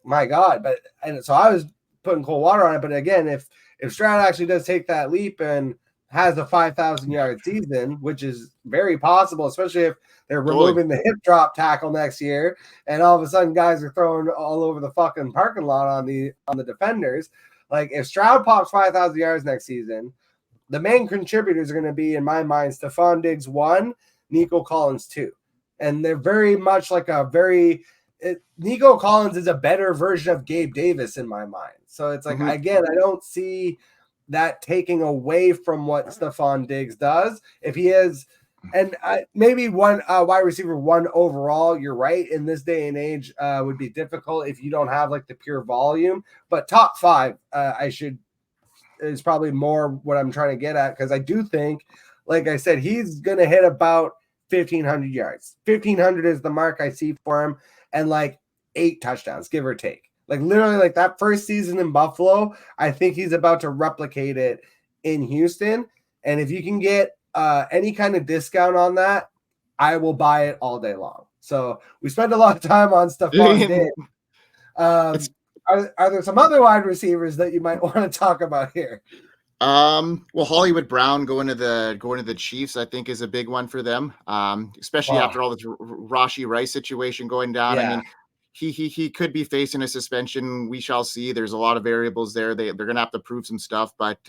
my God. And so I was putting cold water on it. But again, if Stroud actually does take that leap and has a 5,000 yard season, which is very possible, especially if they're removing the hip drop tackle next year, and all of a sudden guys are throwing all over the fucking parking lot on the defenders. Like, if Stroud pops 5,000 yards next season, the main contributors are going to be, in my mind, Stephon Diggs 1, Nico Collins 2. And they're very much like Nico Collins is a better version of Gabe Davis in my mind. So it's like, again, I don't see that taking away from what Stephon Diggs does. If he is, and maybe one wide receiver 1 overall, you're right, in this day and age would be difficult if you don't have like the pure volume, but top 5 is probably more what I'm trying to get at, because I do think, like I said, he's going to hit about 1,500 yards. 1,500 is the mark I see for him, and like 8 touchdowns, give or take. Like, literally, like that first season in Buffalo, I think he's about to replicate it in Houston. And if you can get any kind of discount on that, I will buy it all day long. So we spent a lot of time on Stephon Diggs. Are there some other wide receivers that you might want to talk about here? Well, Hollywood Brown going to the Chiefs, I think, is a big one for them. Especially after all this Rashee Rice situation going down. Yeah. I mean, he could be facing a suspension. We shall see. There's a lot of variables there. They're going to have to prove some stuff. But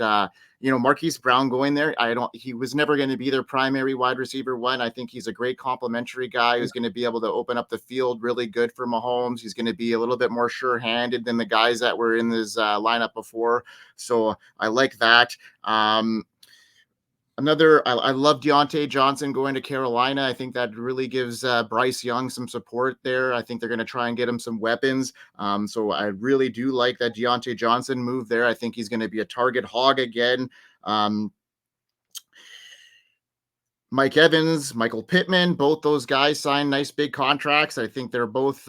Marquise Brown going there, he was never going to be their primary wide receiver 1. I think he's a great complimentary guy who's going to be able to open up the field really good for Mahomes. He's going to be a little bit more sure-handed than the guys that were in this lineup before. So I like that. I love Deontay Johnson going to Carolina. I think that really gives Bryce Young some support there. I think they're going to try and get him some weapons. So I really do like that Deontay Johnson move there. I think he's going to be a target hog again. Mike Evans, Michael Pittman, both those guys signed nice big contracts. I think they're both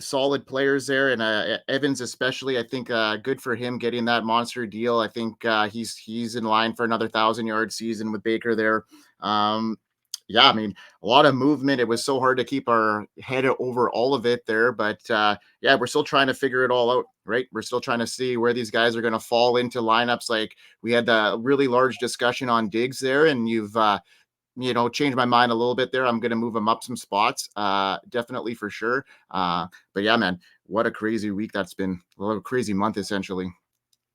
solid players there, and Evans especially. I think good for him getting that monster deal. I think he's in line for another 1,000-yard season with Baker there. Yeah, I mean, a lot of movement. It was so hard to keep our head over all of it there, but yeah, we're still trying to figure it all out, right? We're still trying to see where these guys are going to fall into lineups. Like we had the really large discussion on Diggs there, and you've changed my mind a little bit there. I'm going to move him up some spots, definitely for sure. But yeah, man, what a crazy week that's been. A little crazy month essentially.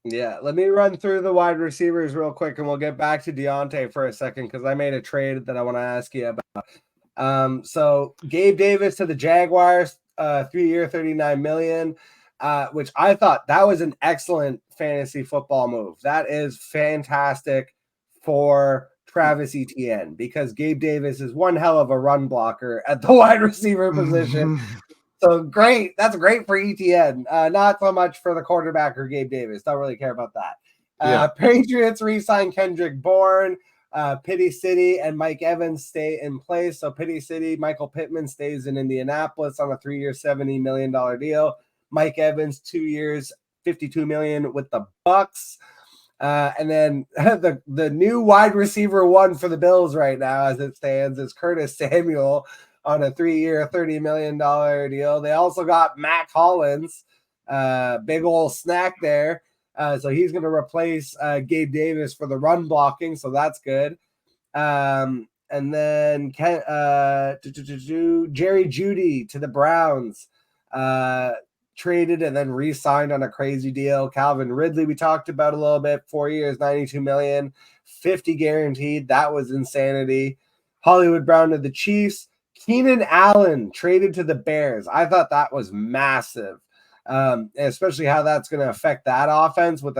Yeah, let me run through the wide receivers real quick, and we'll get back to Deontay for a second because I made a trade that I want to ask you about. So Gabe Davis to the Jaguars, 3 year, 39 million, which I thought that was an excellent fantasy football move. That is fantastic for Travis Etienne because Gabe Davis is one hell of a run blocker at the wide receiver position. So great. That's great for ETN. Not so much for the quarterback or Gabe Davis. Don't really care about that. Yeah. Patriots re-signed Kendrick Bourne. Pity City and Mike Evans stay in place. So Pity City, Michael Pittman stays in Indianapolis on a 3 year, $70 million deal. Mike Evans, 2 years, $52 million with the Bucks. And then the new wide receiver one for the Bills right now, as it stands, is Curtis Samuel on a 3 year, $30 million deal. They also got Mac Hollins, big old snack there. So he's going to replace Gabe Davis for the run blocking. So that's good. And then Jerry Jeudy to the Browns, traded and then re-signed on a crazy deal. Calvin Ridley, we talked about a little bit, 4 years, $92 million, 50 guaranteed. That was insanity. Hollywood Brown to the Chiefs. Keenan Allen traded to the Bears. I thought that was massive. Especially how that's going to affect that offense with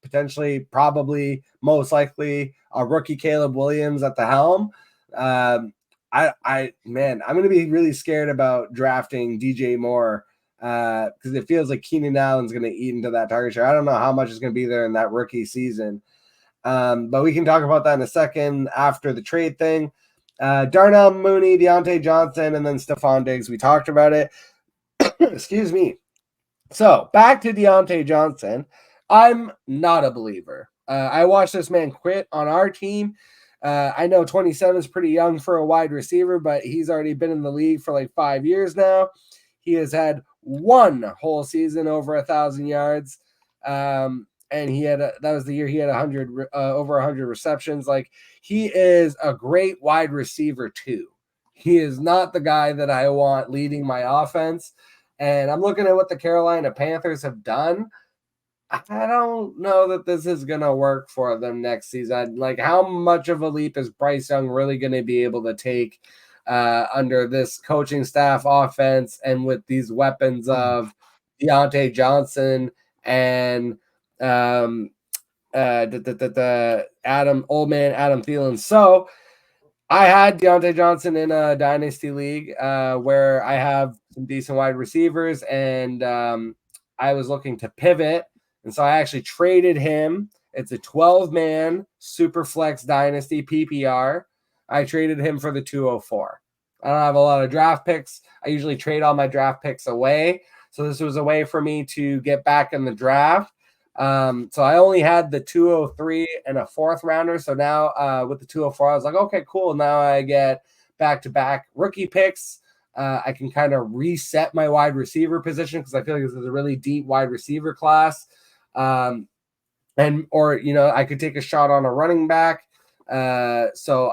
potentially, probably, most likely a rookie Caleb Williams at the helm. I'm going to be really scared about drafting DJ Moore because it feels like Keenan Allen's going to eat into that target share. I don't know how much is going to be there in that rookie season, but we can talk about that in a second after the trade thing. Darnell Mooney, Deontay Johnson, and then Stephon Diggs. We talked about it. Excuse me. So back to Deontay Johnson. I'm not a believer. I watched this man quit on our team. I know 27 is pretty young for a wide receiver, but he's already been in the league for like 5 years now. He has had one whole season over 1,000 yards. And that was the year he had over 100 receptions. Like, he is a great wide receiver too. He is not the guy that I want leading my offense. And I'm looking at what the Carolina Panthers have done. I don't know that this is going to work for them next season. Like, how much of a leap is Bryce Young really going to be able to take under this coaching staff offense and with these weapons of Deontay Johnson and Adam Thielen? So I had Deontay Johnson in a dynasty league where I have some decent wide receivers, and I was looking to pivot. And so I actually traded him. It's a 12-man super flex dynasty PPR. I traded him for the 204. I don't have a lot of draft picks. I usually trade all my draft picks away. So this was a way for me to get back in the draft. So I only had the 203 and a fourth rounder. So now with the 204, I was like, okay, cool. Now I get back-to-back rookie picks. I can kind of reset my wide receiver position because I feel like this is a really deep wide receiver class. I could take a shot on a running back. So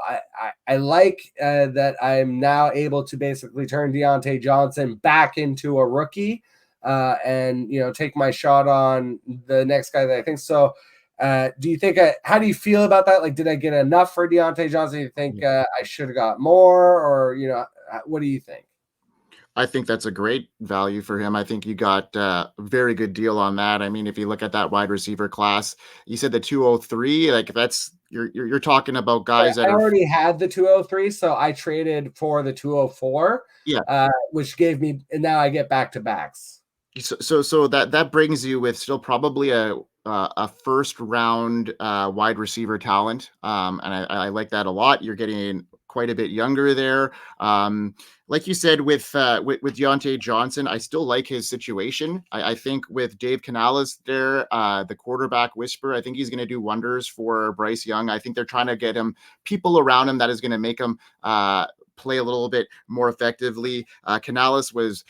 I like that I'm now able to basically turn Deontay Johnson back into a rookie and take my shot on the next guy that I think. So do you think how do you feel about that? Like, did I get enough for Deontay Johnson? Do you think I should have got more, or what do you think? I think that's a great value for him. I think you got a very good deal on that. I mean, if you look at that wide receiver class, you said the 203, like that's you're talking about guys that I already had the 203, so I traded for the 204. Yeah, which gave me, and now I get back to backs. So that brings you with still probably a first round wide receiver talent, and I like that a lot. You're getting quite a bit younger there. Like you said with Deontay Johnson, I still like his situation. I think with Dave Canales there, the quarterback whisperer, I think he's going to do wonders for Bryce Young. I think they're trying to get him people around him that is going to make him play a little bit more effectively. Canales was,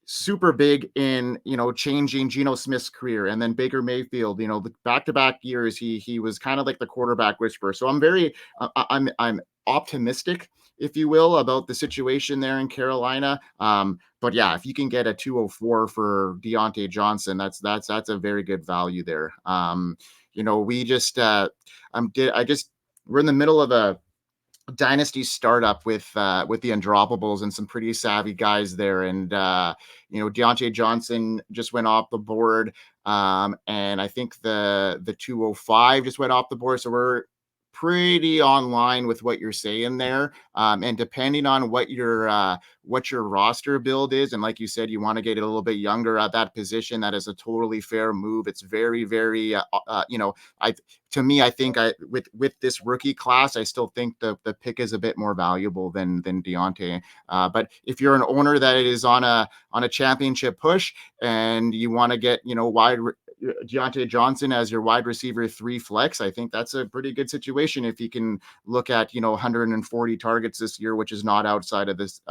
super big in, changing Geno Smith's career, and then Baker Mayfield, the back-to-back years, he was kind of like the quarterback whisperer. So I'm optimistic, if you will, about the situation there in Carolina. But yeah, if you can get a 204 for Deontay Johnson, that's a very good value there. We just we're in the middle of a dynasty startup with the undroppables and some pretty savvy guys there, and Deontay Johnson just went off the board, and I think the 205 just went off the board, so we're pretty online with what you're saying there, and depending on what your roster build is, and like you said, you want to get it a little bit younger at that position, that is a totally fair move. It's very, very I think with this rookie class, I still think the pick is a bit more valuable than Deontay. But if you're an owner that is on a championship push and you want to get Deontay Johnson as your wide receiver 3 flex, I think that's a pretty good situation if you can look at 140 targets this year, which is not outside of this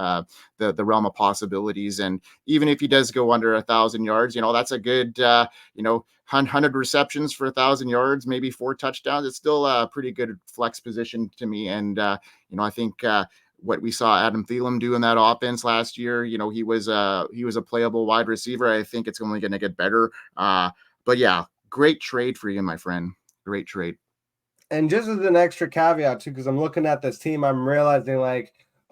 the realm of possibilities. And even if he does go under 1,000 yards, that's a good 100 receptions for 1,000 yards, maybe 4 touchdowns. It's still a pretty good flex position to me. And I think what we saw Adam Thielen do in that offense last year, he was a playable wide receiver. I think it's only going to get better. But yeah, great trade for you, my friend. Great trade. And just as an extra caveat too, because I'm looking at this team, I'm realizing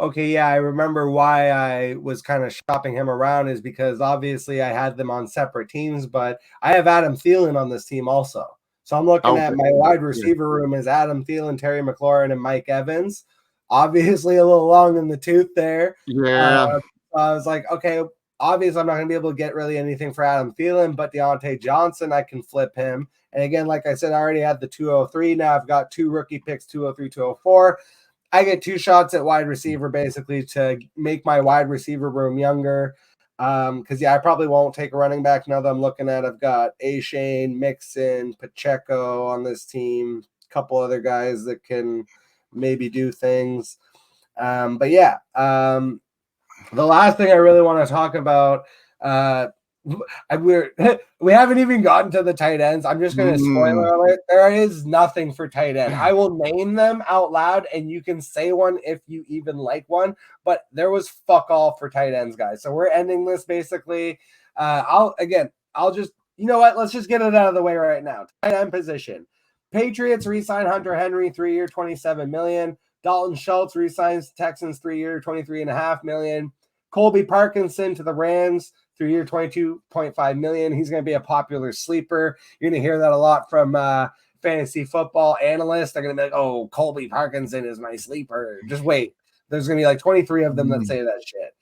okay, yeah, I remember why I was kind of shopping him around is because obviously I had them on separate teams, but I have Adam Thielen on this team also. So I'm looking at my wide receiver room is Adam Thielen, Terry McLaurin, and Mike Evans. Obviously a little long in the tooth there. Yeah. I was like, okay, obviously I'm not going to be able to get really anything for Adam Thielen, but Deontay Johnson, I can flip him. And again, like I said, I already had the 203. Now I've got 2 rookie picks, 203, 204. I get 2 shots at wide receiver basically to make my wide receiver room younger. Because, I probably won't take a running back now that I'm looking at. I've got Achane, Mixon, Pacheco on this team, a couple other guys that can maybe do things. But yeah, the last thing I really want to talk about, we haven't even gotten to the tight ends. I'm just going to spoiler alert. There is nothing for tight end. I will name them out loud, and you can say one if you even like one. But there was fuck all for tight ends, guys. So we're ending this basically. I'll just, you know what? Let's just get it out of the way right now. Tight end position. Patriots re-sign Hunter Henry, 3-year, $27 million. Dalton Schultz re-signs Texans, 3-year, $23.5 million. Colby Parkinson to the Rams, 3-year, $22.5 million. He's going to be a popular sleeper. You're going to hear that a lot from fantasy football analysts. They're going to be like, oh, Colby Parkinson is my sleeper. Just wait. There's going to be like 23 of them that say that shit.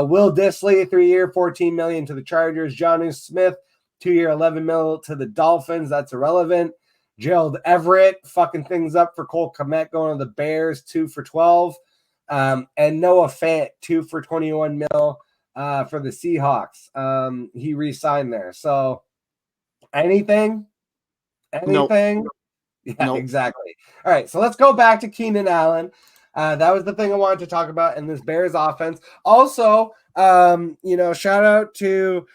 Will Dissly, 3-year, $14 million to the Chargers. Jonnu Smith, 2-year, $11 million to the Dolphins. That's irrelevant. Gerald Everett fucking things up for Cole Kmet going to the Bears, 2 for $12. And Noah Fant, 2 for $21 million for the Seahawks. He re-signed there. So anything? Nope. Yeah, nope. Exactly. All right, so let's go back to Keenan Allen. That was the thing I wanted to talk about in this Bears offense. Also, shout out to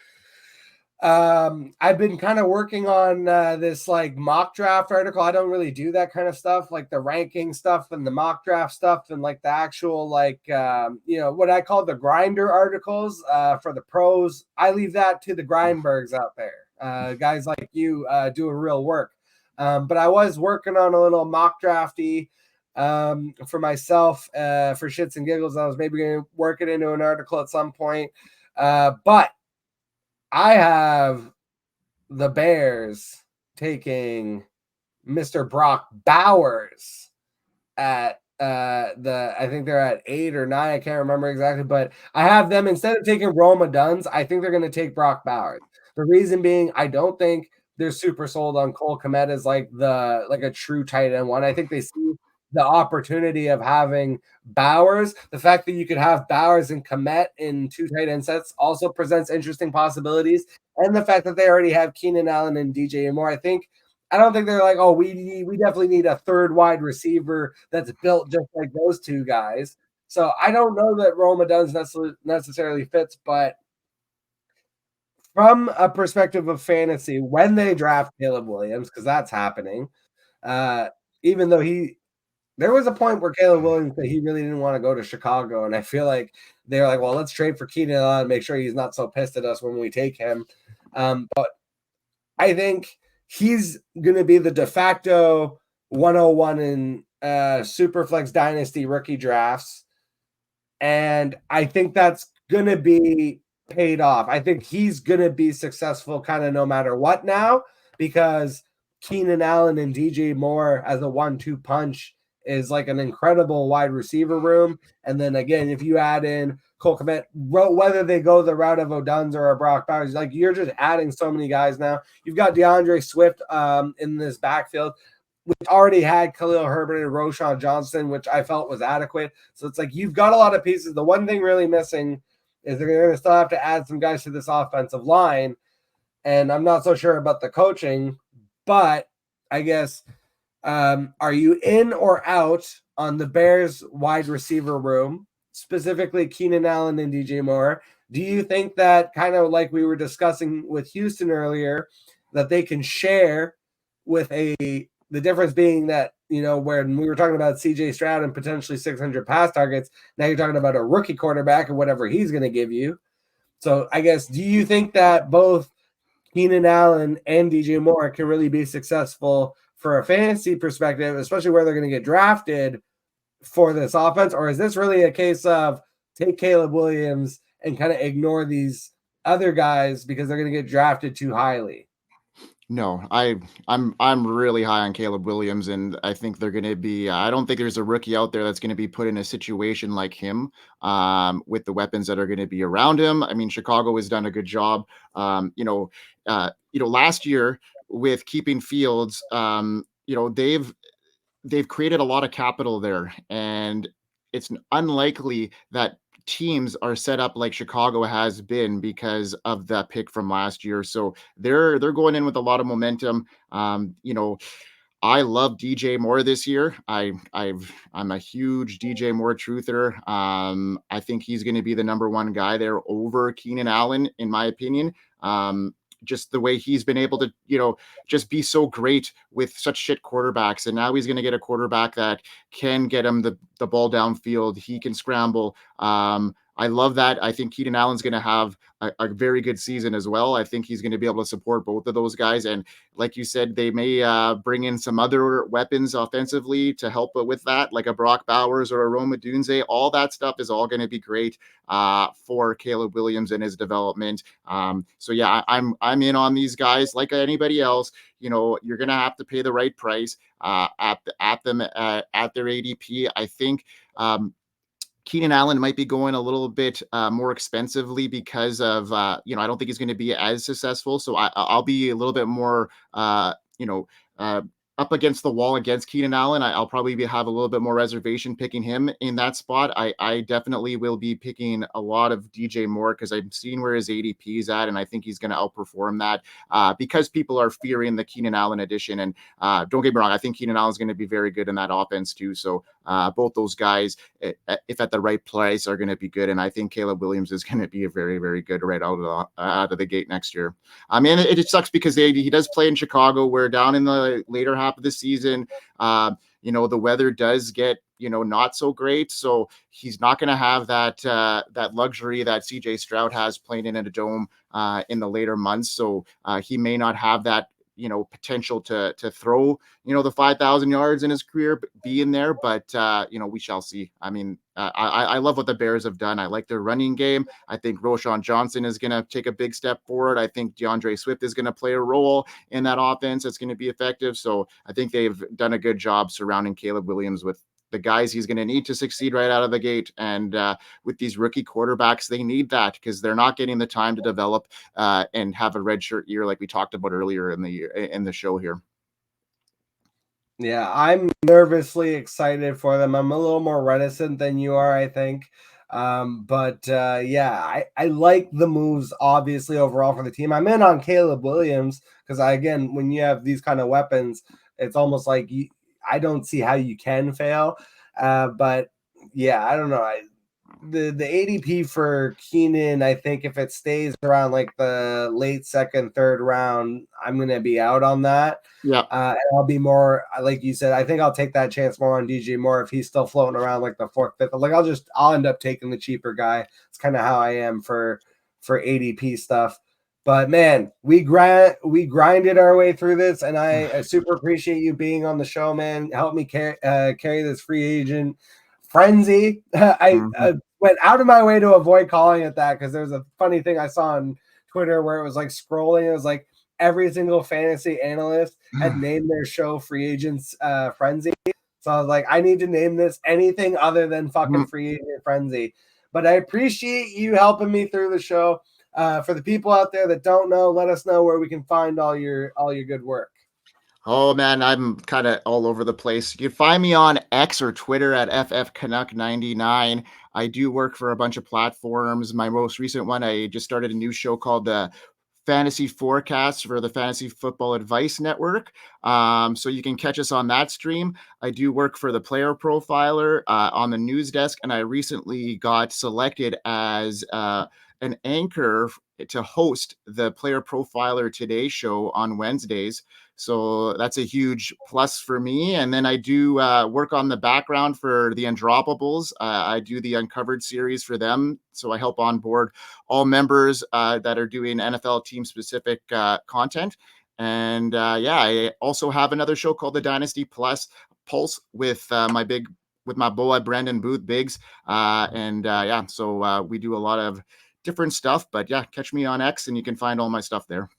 I've been kind of working on this like mock draft article. I don't really do that kind of stuff, like the ranking stuff and the mock draft stuff and like the actual what I call the grinder articles for the pros. I leave that to the Grindbergs out there. Guys like you doing real work. But I was working on a little mock drafty for myself for shits and giggles. I was maybe going to work it into an article at some point. But I have the Bears taking Mr. Brock Bowers at I think they're at 8 or 9. I can't remember exactly, but I have them instead of taking Roma Duns. I think they're going to take Brock Bowers. The reason being, I don't think they're super sold on Cole Kmet as like a true tight end one. I think they see the opportunity of having Bowers. The fact that you could have Bowers and Kmet in 2 tight end sets also presents interesting possibilities. And the fact that they already have Keenan Allen and DJ Moore, I don't think they're like, oh, we definitely need a third wide receiver that's built just like those two guys. So I don't know that Roma Duns necessarily fits, but from a perspective of fantasy, when they draft Caleb Williams, because that's happening, even though there was a point where Caleb Williams said he really didn't want to go to Chicago, and I feel like they're like, well, let's trade for Keenan Allen, make sure he's not so pissed at us when we take him. But I think he's going to be the de facto 101 in Superflex Dynasty rookie drafts, and I think that's going to be paid off. I think he's going to be successful kind of no matter what now, because Keenan Allen and DJ Moore as a 1-2 punch is like an incredible wide receiver room. And then again, if you add in Cole Kmet, whether they go the route of O'Duns or a Brock Bowers, like you're just adding so many guys now. You've got DeAndre Swift in this backfield, which already had Khalil Herbert and Roschon Johnson, which I felt was adequate. So it's like you've got a lot of pieces. The one thing really missing is they're going to still have to add some guys to this offensive line. And I'm not so sure about the coaching, but I guess are you in or out on the Bears wide receiver room, specifically Keenan Allen and DJ Moore? Do you think that, kind of like we were discussing with Houston earlier, that they can share with the difference being that, when we were talking about CJ Stroud and potentially 600 pass targets, now you're talking about a rookie quarterback and whatever he's going to give you. So I guess, do you think that both Keenan Allen and DJ Moore can really be successful for a fantasy perspective, especially where they're going to get drafted for this offense? Or is this really a case of take Caleb Williams and kind of ignore these other guys because they're going to get drafted too highly? No, I'm really high on Caleb Williams, and I think they're going to be. I don't think there's a rookie out there that's going to be put in a situation like him, with the weapons that are going to be around him. I mean, Chicago has done a good job. Last year with keeping Fields, they've created a lot of capital there, and it's unlikely that teams are set up like Chicago has been because of that pick from last year. So they're going in with a lot of momentum. I love DJ Moore this year. I'm a huge DJ Moore truther. I think he's going to be the number one guy there over Keenan Allen, in my opinion. Just the way he's been able to, just be so great with such shit quarterbacks. And now he's going to get a quarterback that can get him the ball downfield. He can scramble. I love that. I think Keenan Allen's going to have a very good season as well. I think he's going to be able to support both of those guys. And like you said, they may bring in some other weapons offensively to help with that, like a Brock Bowers or a Rome Odunze. All that stuff is all going to be great for Caleb Williams and his development. So yeah, I'm in on these guys like anybody else. You're going to have to pay the right price at their ADP. I think Keenan Allen might be going a little bit more expensively because of, I don't think he's going to be as successful. So I'll be a little bit more, up against the wall against Keenan Allen. I'll probably have a little bit more reservation picking him in that spot. I definitely will be picking a lot of DJ Moore because I've seen where his ADP is at, and I think he's going to outperform that because people are fearing the Keenan Allen addition. And don't get me wrong, I think Keenan Allen is going to be very good in that offense too. So both those guys, if at the right place, are going to be good. And I think Caleb Williams is going to be a very, very good right out of the gate next year. I mean, it sucks because he does play in Chicago. We're down in the later half of the season. The weather does get, not so great. So he's not going to have that luxury that CJ Stroud has playing in a dome in the later months. So he may not have that, potential to throw, the 5,000 yards in his career, be in there, but we shall see. I mean, I love what the Bears have done. I like their running game. I think Roschon Johnson is going to take a big step forward. I think DeAndre Swift is going to play a role in that offense that's going to be effective. So I think they've done a good job surrounding Caleb Williams with the guys he's going to need to succeed right out of the gate. And with these rookie quarterbacks, they need that because they're not getting the time to develop and have a redshirt year like we talked about earlier in the show here. Yeah, I'm nervously excited for them. I'm a little more reticent than you are, I think. But yeah, I like the moves obviously overall for the team. I'm in on Caleb Williams because again, when you have these kind of weapons, it's almost like I don't see how you can fail. But yeah, I don't know. The ADP for Keenan, I think if it stays around like the late second, third round, I'm gonna be out on that. Yeah. And I'll be more like you said. I think I'll take that chance more on DJ Moore if he's still floating around like the fourth, fifth. Like I'll end up taking the cheaper guy. It's kind of how I am for ADP stuff. But man, we grinded our way through this, and I super appreciate you being on the show, man. Help me carry this free agent frenzy. I went out of my way to avoid calling it that because there's a funny thing I saw on Twitter where it was like scrolling. It was like every single fantasy analyst had named their show Free Agents Frenzy. So I was like, I need to name this anything other than fucking Free Agent Frenzy. But I appreciate you helping me through the show. For the people out there that don't know, let us know where we can find all your good work. Oh man, I'm kind of all over the place. You can find me on X or Twitter at FFCanuck99. I do work for a bunch of platforms. My most recent one, I just started a new show called the Fantasy Forecast for the Fantasy Football Advice Network. So you can catch us on that stream. I do work for the Player Profiler on the news desk, and I recently got selected as an anchor to host the Player Profiler Today show on Wednesdays. So that's a huge plus for me. And then I do work on the background for the Undroppables. I do the Uncovered series for them. So I help onboard all members that are doing NFL team specific content. And yeah, I also have another show called the Dynasty Plus Pulse with my boy Brandon Booth Biggs. Yeah, so we do a lot of different stuff. But yeah, catch me on X and you can find all my stuff there.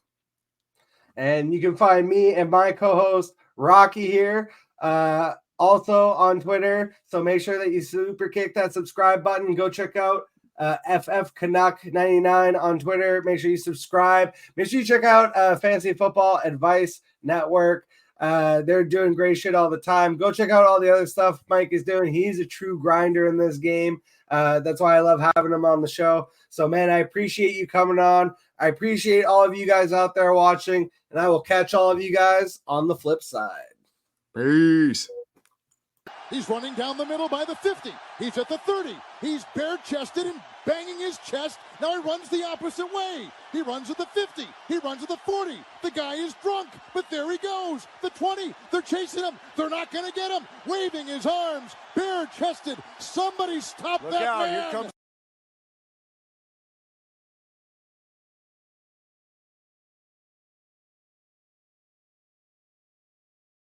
And you can find me and my co-host Rocky here also on Twitter. So make sure that you super kick that subscribe button. Go check out FF Canuck 99 on Twitter. Make sure you subscribe. Make sure you check out Fantasy Football Advice Network. They're doing great shit all the time. Go check out all the other stuff Mike is doing. He's a true grinder in this game. That's why I love having him on the show. So, man, I appreciate you coming on. I appreciate all of you guys out there watching, and I will catch all of you guys on the flip side. Peace. He's running down the middle by the 50. He's at the 30. He's bare-chested and banging his chest. Now he runs the opposite way. He runs at the 50. He runs at the 40. The guy is drunk, but there he goes. The 20. They're chasing him. They're not going to get him. Waving his arms, bare-chested. Somebody stop that man. Here comes